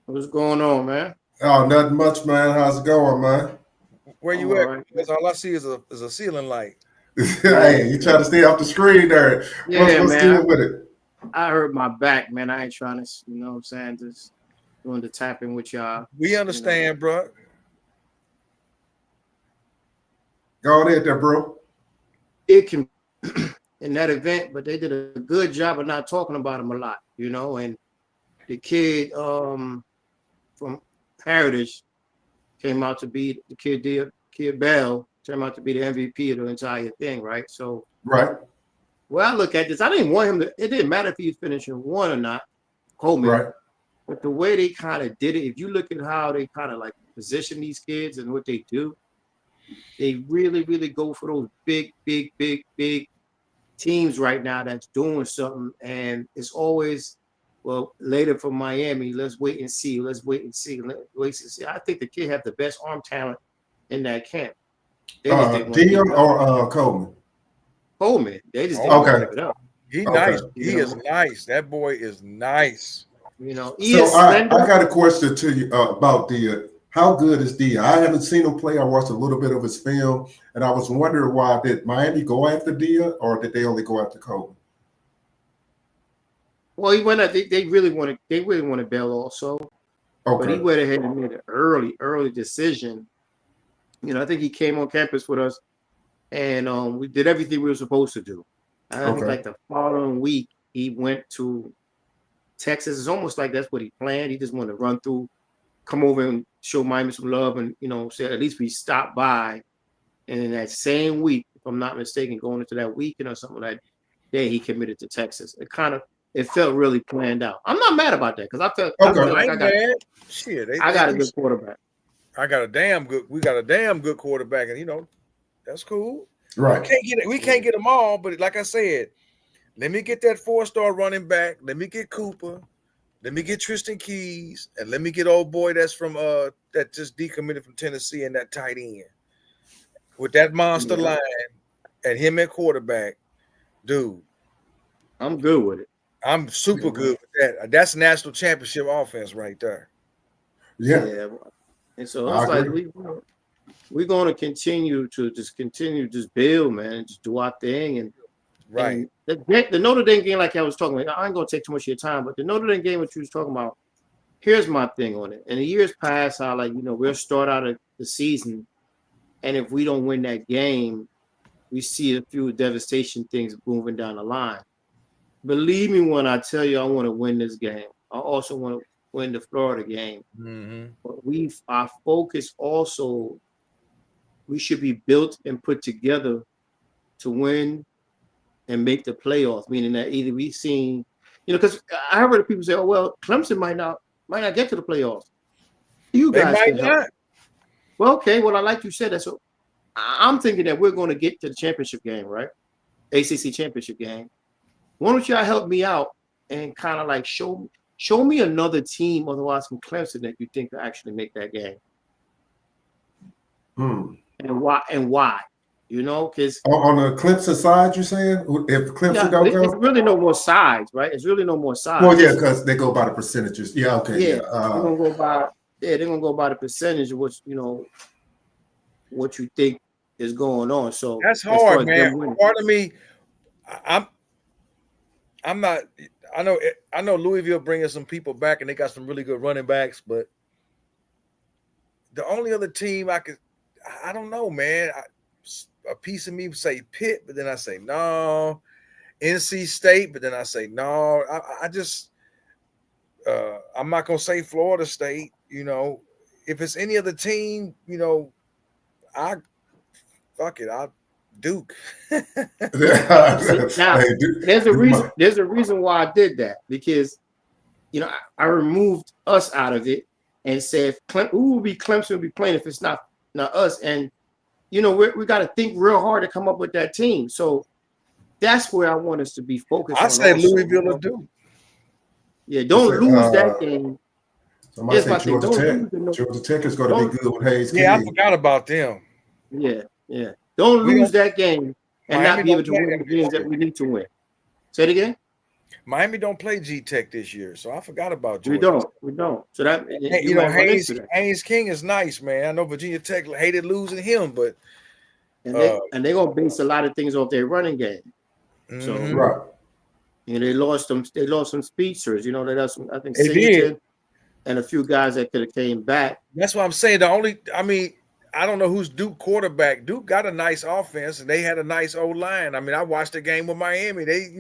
What's going on, man? Oh, nothing much, man. How's it going, man? Where you at? Right. Because all I see is a ceiling light. Hey, you try to stay off the screen there. Yeah, what's man. With it? I hurt my back, man. I ain't trying to, you know what I'm saying, just doing the tapping with y'all. We understand, bro. Go ahead there, bro. It can in that event, but they did a good job of not talking about him a lot, you know. And the kid from Heritage came out to be the kid Bell turned out to be the MVP of the entire thing, right? So right. Well, I look at this. I didn't want him to. It didn't matter if he was finishing 1 or not, Coleman. Right. But the way they kind of did it, if you look at how they kind of like position these kids and what they do, they really, really go for those big teams right now that's doing something. And it's always, well, later from Miami, let's wait and see. I think the kid have the best arm talent in that camp. They just didn't want to Dia give it up. or Coleman? Coleman. They just didn't want to Okay. give it up. He Okay. nice. He is nice. That boy is nice. He So is I slender. got a question to you about Dia. How good is Dia? I haven't seen him play. I watched a little bit of his film, and I was wondering why did Miami go after Dia, or did they only go after Coleman? Well, he went. They really wanted Bell also, but he Okay. went ahead and made an early decision. I think he came on campus with us, and we did everything we were supposed to do. I think like the following week he went to Texas. It's almost like that's what he planned. He just wanted to run through, come over and show Miami some love, and say at least we stopped by. And in that same week, if I'm not mistaken, going into that weekend or something like that, he committed to Texas. It felt really planned out. I'm not mad about that because I felt like I got a good quarterback. We got a damn good quarterback, and that's cool. Right. We can't get them all, but like I said, let me get that 4-star running back. Let me get Cooper. Let me get Tristan Keys, and let me get old boy that's from that just decommitted from Tennessee and that tight end. With that monster line and him at quarterback, dude. I'm good with it. I'm super good with that. That's national championship offense right there. Yeah. And so it's like we're going to continue to build, man, and just do our thing. And the Notre Dame game, like I was talking about, I ain't going to take too much of your time, but the Notre Dame game, what you was talking about, here's my thing on it. In the years past, how we'll start out of the season, and if we don't win that game, we see a few devastation things moving down the line. Believe me when I tell you I want to win this game. I also want to win the Florida game. Mm-hmm. But our focus also, we should be built and put together to win and make the playoffs, meaning that either we've seen, because I heard people say, oh, well, Clemson might not get to the playoffs. You guys can help. Well, okay. Well, like you said that. So I'm thinking that we're going to get to the championship game, right? ACC championship game. Why don't y'all help me out and kind of like show me another team, otherwise from Clemson, that you think will actually make that game? And why? Because on the Clemson side, you're saying if Clemson don't go, it's really no more sides, right? It's really no more sides. Well, yeah, because they go by the percentages. Yeah, okay. Yeah, they're gonna go by the percentage of what you think is going on. So that's hard, man. Part of me, I'm not. I know Louisville bringing some people back, and they got some really good running backs. But the only other team I don't know, man. A piece of me would say Pitt, but then I say no. NC State, but then I say no. I just I'm not gonna say Florida State. If it's any other team, I Duke. Now, there's a reason why I did that, because I removed us out of it and said who will be Clemson will be playing if it's not us, and we got to think real hard to come up with that team. So that's where I want us to be focused. I said Louisville or Duke. Yeah, don't lose that game. Somebody said Georgia Tech is going to be good with Hayes. Yeah, I forgot about them. Yeah. Don't lose that game and Miami not be able to win the games that we need to win. Say it again. Miami don't play G-Tech this year, so I forgot about Georgia. We don't. So that Hayes King is nice, man. I know Virginia Tech hated losing him, but they're gonna base a lot of things off their running game. So right. They lost some speedsters. They lost some, I think Singleton and a few guys that could have came back. That's what I'm saying. I don't know who's Duke quarterback. Duke got a nice offense, and they had a nice old line. I watched the game with Miami. They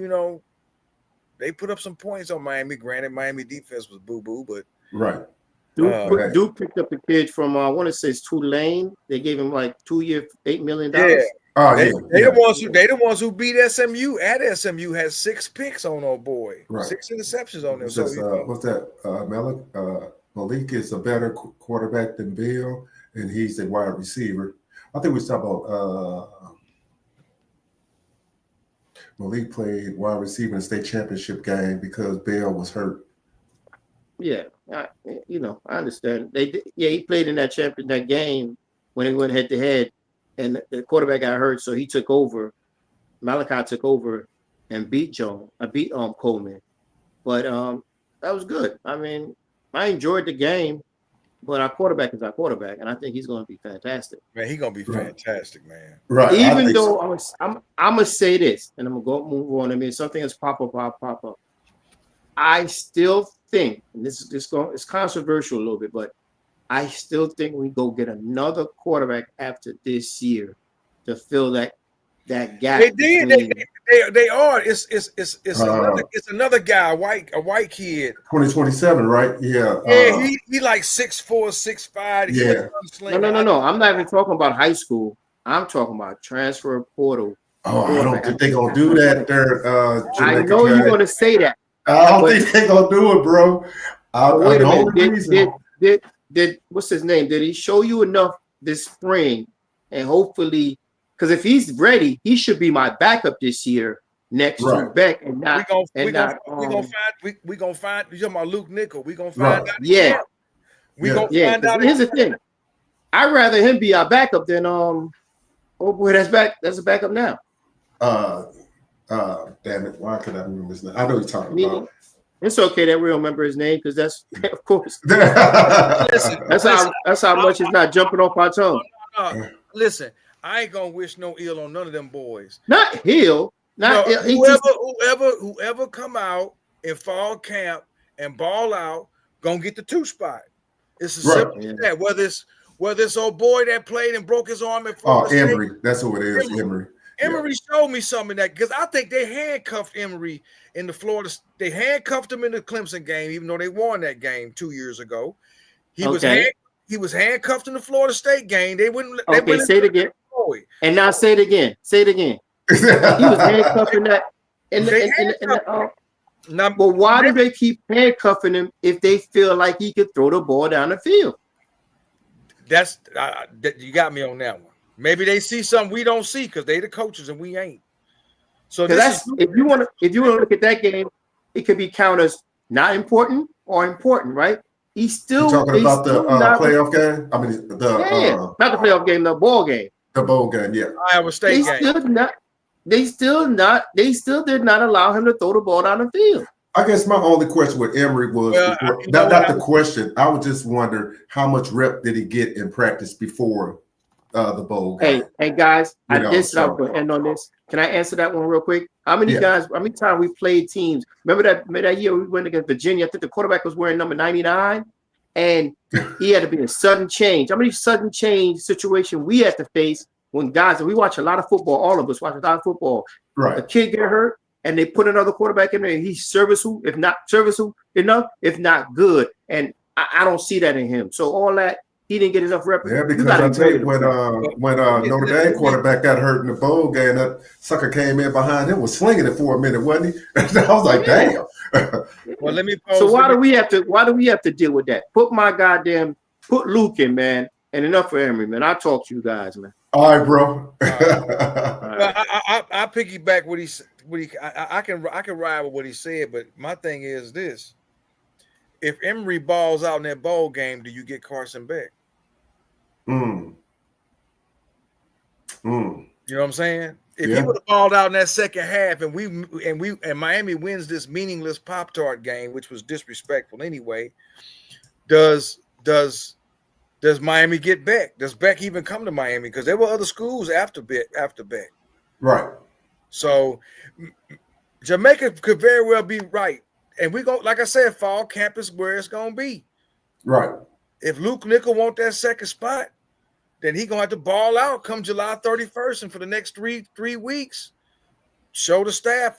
put up some points on Miami. Granted, Miami defense was boo-boo, but right. Duke picked up the kid from I want to say it's Tulane. They gave him like 2 year, $8 million. Yeah. They the ones who beat SMU at SMU had 6 picks on old boy. Right. 6 interceptions on them. What's that? Malik is a better quarterback than Bill, and he's a wide receiver. I think we was talking about Malik played wide receiver in the state championship game because Bill was hurt. Yeah, I understand. He played in that game when he went head to head and the quarterback got hurt, so he took over. Malachi took over and beat Coleman. But that was good. I mean, I enjoyed the game, but our quarterback is our quarterback, and I think he's going to be fantastic. Man, he's going to be fantastic, man. Right. Even though I'm going to say this, and I'm going to move on. I mean, something that's pop up. I still think, and it's controversial a little bit, but I still think we go get another quarterback after this year to fill that gap. They did. They are. It's another guy, a white kid. 2027, right? Yeah. Yeah, he like 6'4", 6'5". Yeah. No. I'm not even talking about high school. I'm talking about transfer portal. Oh, I don't think they're gonna do that there. I know you're gonna say that. I don't think they're gonna do it, bro. Wait a minute. Did what's his name? Did he show you enough this spring? And hopefully, because if he's ready, he should be my backup this year next to Beck, and not. We're gonna find. You talking about Luke Nickel? We gonna find out. Yeah. We gonna find out. Here's the thing. I'd rather him be our backup than oh boy, that's a backup now. Damn it! Why could I remember his name? I know you're talking about. It's okay that we don't remember his name because that's of course. Listen, that's how much it's not jumping off our tongue. Listen, I ain't gonna wish no ill on none of them boys. Not Hill. Whoever come out in fall camp and ball out, gonna get the 2 spot. It's as simple as that. Whether it's old boy that played and broke his arm at Florida State. Emory. That's who it is. Emory. Emory showed me something of that because I think they handcuffed Emory in the Florida. They handcuffed him in the Clemson game, even though they won that game 2 years ago. He was handcuffed in the Florida State game. They wouldn't. Say it again. And now say it again. Say it again. He was handcuffed in that. But why do they keep handcuffing him if they feel like he could throw the ball down the field? That's you got me on that one. Maybe they see something we don't see because they the coaches and we ain't. So if you want to look at that game, it could be counted as not important or important, right? He's still talking about the playoff game. I mean not the playoff game, the ball game. The bowl game, yeah. Iowa State game. They still did not allow him to throw the ball down the field. I guess my only question with Emory was not the question. I would just wonder how much rep did he get in practice before the bowl game. Hey guys, I'm going to end on this. Can I answer that one real quick? How many times we played teams? Remember that year we went against Virginia? I think the quarterback was wearing number 99, and he had to be a sudden change. How many sudden change situation we had to face when guys, and we watch a lot of football, all of us watch a lot of football. Right. A kid get hurt, and they put another quarterback in there, and he's serviceable, if not serviceable enough, if not good. And I don't see that in him. So all that, he didn't get enough rep. Yeah, because I tell you, when Notre Dame quarterback got hurt in the bowl game, that sucker came in behind him, was slinging it for a minute, wasn't he? I was like, damn. Well, let me. So why do we have to deal with that? Put Luke in, man, and enough for Emory, man. I'll talk to you guys, man. All right, bro. All right. I piggyback what he. I can ride with what he said, but my thing is this: if Emory balls out in that bowl game, do you get Carson Beck? You know what I'm saying? If he would have balled out in that second half, and Miami wins this meaningless Pop-Tart game, which was disrespectful anyway, does Miami get Beck? Does Beck even come to Miami? Because there were other schools after Beck. Right. So Jamaica could very well be right. And we go, like I said, fall camp is where it's gonna be. Right. If Luke Nickel want that second spot, then he gonna have to ball out come July 31st, and for the next three weeks, show the staff.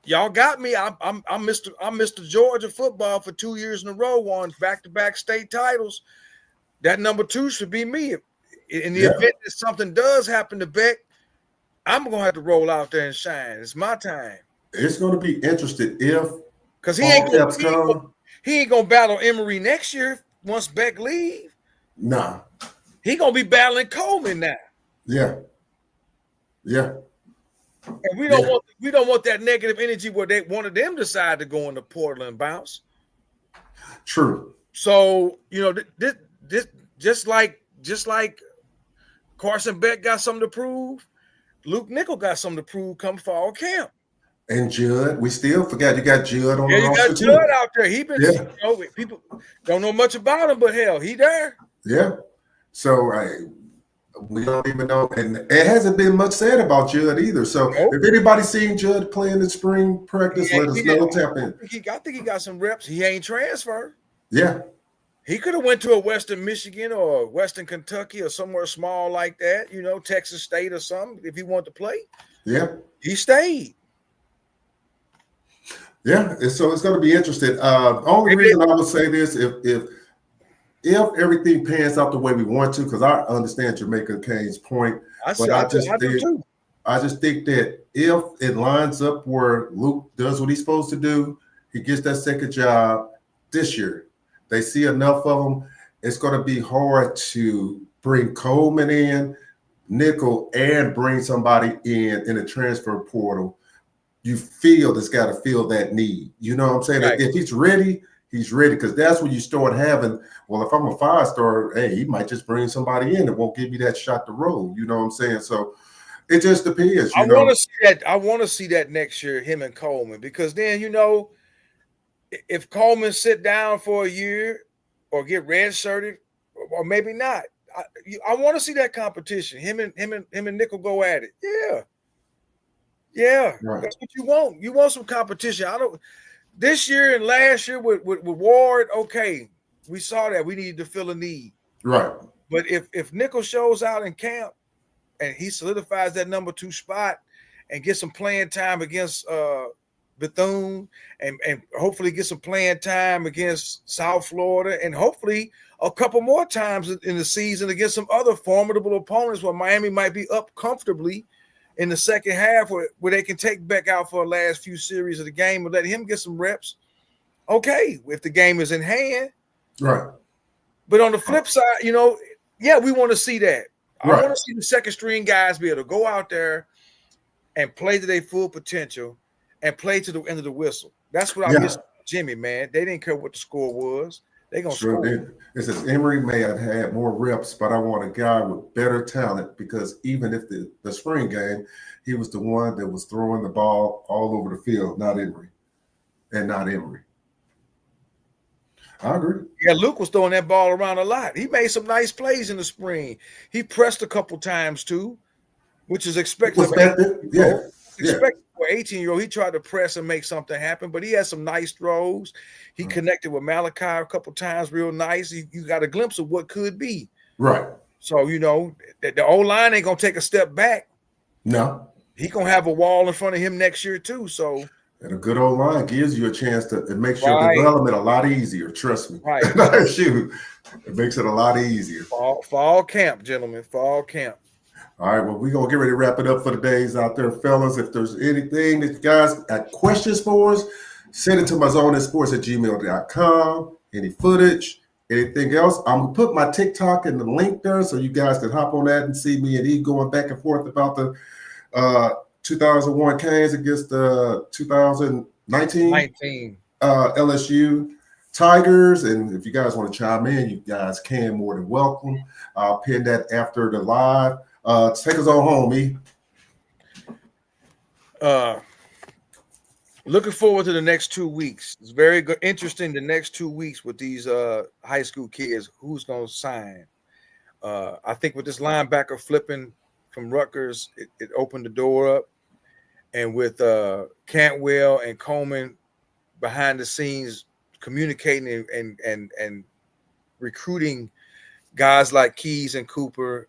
Y'all got me. I'm Mr. Georgia football for 2 years in a row, won back-to-back state titles. That number 2 should be me. In the event that something does happen to Beck, I'm gonna have to roll out there and shine. It's my time. It's gonna be interesting because he ain't gonna battle Emory next year once Beck leave. Nah. He gonna be battling Coleman now. Yeah. Yeah. And we don't want that negative energy where one of them decide to go in the portal and bounce. True. So this just like Carson Beck got something to prove. Luke Nickel got something to prove come fall camp. And Judd, we still forgot you got Judd on the you roster got too. Judd out there. He been, people don't know much about him, but hell, he there. Yeah. So we don't even know, and it hasn't been much said about Judd either. So if anybody's seen Judd play in the spring practice, let us know. Tap in. I think he got some reps. He ain't transferred. Yeah. He could have went to a Western Michigan or Western Kentucky or somewhere small like that, Texas State or something, if he wanted to play. Yeah. He stayed. Yeah. So it's going to be interesting. Only reason I would say this, if everything pans out the way we want to, because I understand Jamaica Kane's point, I just think that if it lines up where Luke does what he's supposed to do, he gets that second job this year. They see enough of them. It's going to be hard to bring Coleman in, nickel, and bring somebody in a transfer portal. You feel it's got to feel that need. You know what I'm saying? Right. If he's ready, he's ready, because that's when you start having, well, if I'm a 5-star, hey, he might just bring somebody in that won't give me that shot to roll. You know what I'm saying? So it just depends. I want to see that. I want to see that next year, him and Coleman, because then, if Coleman sit down for a year or get redshirted, or maybe not, I want to see that competition. Him and Nickel go at it. Yeah, right. That's what you want. You want some competition. This year and last year with Ward, okay, we saw that we needed to fill a need. Right. But if Nickel shows out in camp and he solidifies that number 2 spot and gets some playing time against Bethune and hopefully get some playing time against South Florida and hopefully a couple more times in the season against some other formidable opponents where Miami might be up comfortably in the second half where they can take Beck out for the last few series of the game and let him get some reps. Okay, if the game is in hand. Right. But on the flip side, we want to see that. Right. I want to see the second string guys be able to go out there and play to their full potential and play to the end of the whistle. That's what I miss Jimmy, man. They didn't care what the score was. They're going to score. It says Emory may have had more reps, but I want a guy with better talent, because even if the spring game, he was the one that was throwing the ball all over the field, not Emory. I agree. Yeah, Luke was throwing that ball around a lot. He made some nice plays in the spring. He pressed a couple times too, which is expected. Expected for an 18-year-old. He tried to press and make something happen, but he had some nice throws. He connected with Malachi a couple times real nice. You got a glimpse of what could be. Right. So, the O-line ain't going to take a step back. No. He going to have a wall in front of him next year too. So. And a good old line gives you a chance to, it makes your development a lot easier. Trust me. Right. Shoot. It makes it a lot easier. Fall camp, gentlemen. Fall camp. All right. Well, we're going to get ready to wrap it up for the days out there, fellas. If there's anything that you guys got questions for us, send it to myzoneandsports@gmail.com. Any footage, anything else. I'm going to put my TikTok in the link there so you guys can hop on that and see me and E going back and forth about the 2001 Canes against the 2019 LSU Tigers. And if you guys want to chime in, you guys can, more than welcome. I'll pin that after the live. Take us on home, E. Looking forward to the next 2 weeks. It's very good, interesting the next 2 weeks with these high school kids. Who's going to sign? I think with this linebacker flipping from Rutgers, it opened the door up. And with Cantwell and Coleman behind the scenes communicating and recruiting guys like Keys and Cooper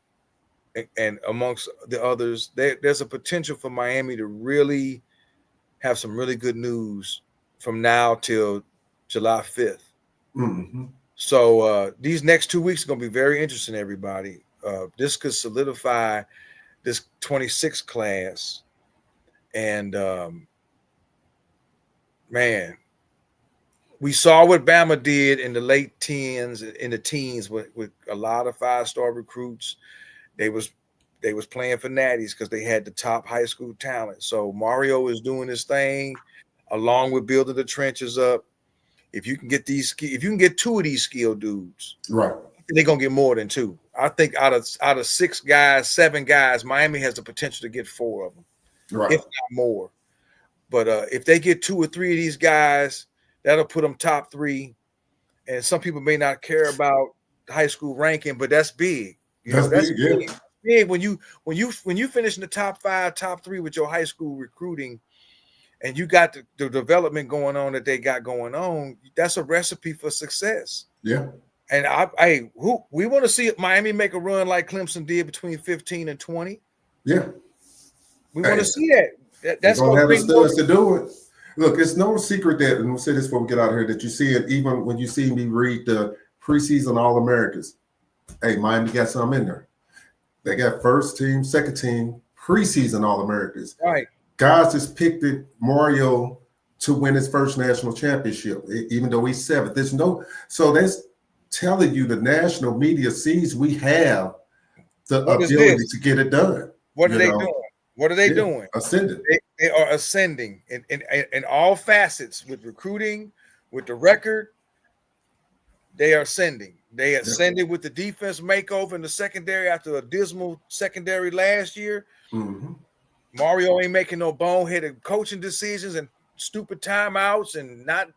and amongst the others, there's a potential for Miami to really have some really good news from now till July 5th. Mm-hmm. So these next 2 weeks are going to be very interesting, everybody. This could solidify this 26 class. And, man, we saw what Bama did in the late teens, in the teens with a lot of 5-star recruits. They was playing for natties because they had the top high school talent. So Mario is doing his thing along with building the trenches up. If you can get 2 of these skilled dudes, right, they're going to get more than 2. I think out of 6 guys, 7 guys, Miami has the potential to get 4 of them, Right. if not more. But if they get 2 or 3 of these guys, that'll put them top 3. And some people may not care about high school ranking, but that's big. That's big, yeah. Big when you finish in the top 5, top 3 with your high school recruiting, and you got the development going on that they got going on. That's a recipe for success. Yeah. And we want to see Miami make a run like Clemson did between 15 and 20. Yeah. We want to see that. That's going to have the more studs to do it. Look, it's no secret that, and we'll say this before we get out of here, that you see it even when you see me read the preseason All-Americans. Hey, Miami got something in there. They got first team, second team, preseason All-Americans. Right. Guys just picked Mario to win his first national championship, even though he's 7th. So that's telling you the national media sees we have the ability to get it done. What are they doing? What are they doing? Ascending. They are ascending in all facets, with recruiting, with the record. They are ascending. They ascended with the defense makeover in the secondary after a dismal secondary last year. Mm-hmm. Mario ain't making no boneheaded coaching decisions and stupid timeouts and not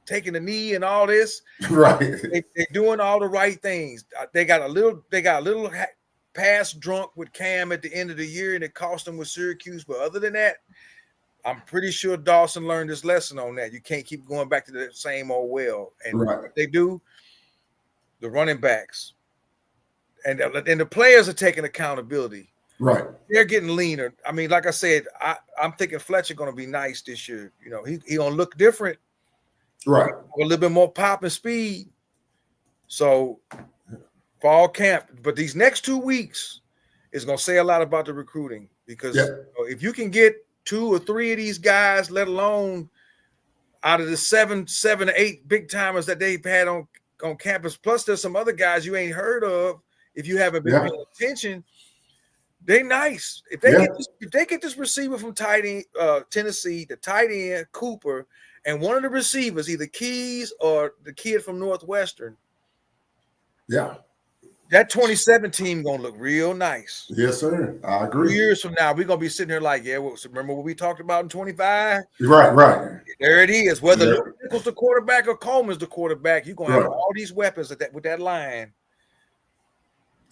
taking a knee and all this. Right. They're doing all the right things. They got a little pass drunk with Cam at the end of the year, and it cost them with Syracuse. But other than that, I'm pretty sure Dawson learned his lesson on that. You can't keep going back to the same old well. And what they do, the running backs and the players are taking accountability. Right. They're getting leaner. I mean, like I said, I'm thinking Fletcher going to be nice this year. You know, he going to look different. Right. A little bit more pop and speed. So fall camp. But these next 2 weeks is going to say a lot about the recruiting, because if you can get 2 or 3 of these guys, let alone out of the 7 or 8 big timers that they've had on campus, plus there's some other guys you ain't heard of if you haven't been paying attention. They nice. If they get this receiver from Tennessee, the tight end Cooper, and one of the receivers, either Keys or the kid from Northwestern, that 27 team gonna look real nice. Yes, sir. I agree. 2 years from now, we're gonna be sitting here like, remember what we talked about in 25? Right. There it is. Whether Luke Nichols the quarterback or Coleman's the quarterback, you're gonna have all these weapons with that line.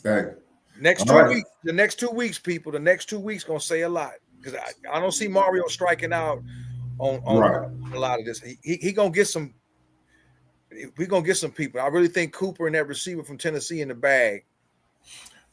Hey. The next 2 weeks, people. The next 2 weeks gonna say a lot, because I don't see Mario striking out on a lot of this. He gonna get some. We're gonna get some people. I really think Cooper and that receiver from Tennessee in the bag.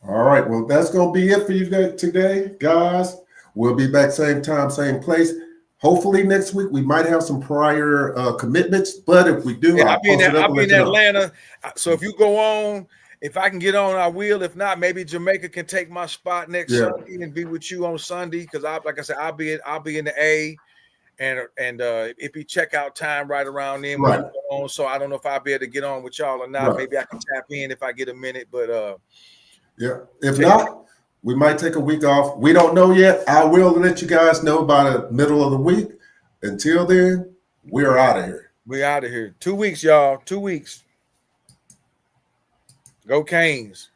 All right. Well, that's gonna be it for you today, guys. We'll be back same time, same place. Hopefully next week we might have some prior commitments, but if we do, I'll be in Atlanta. So if you go on. If I can get on, I will. If not, maybe Jamaica can take my spot next Sunday and be with you on Sunday. Because like I said, I'll be in the A, and if you check out time right around then, so I don't know if I'll be able to get on with y'all or not. Maybe I can tap in if I get a minute. But if not, we might take a week off. We don't know yet. I will let you guys know by the middle of the week. Until then, we're out of here. We're out of here. 2 weeks, y'all. 2 weeks. Go Canes.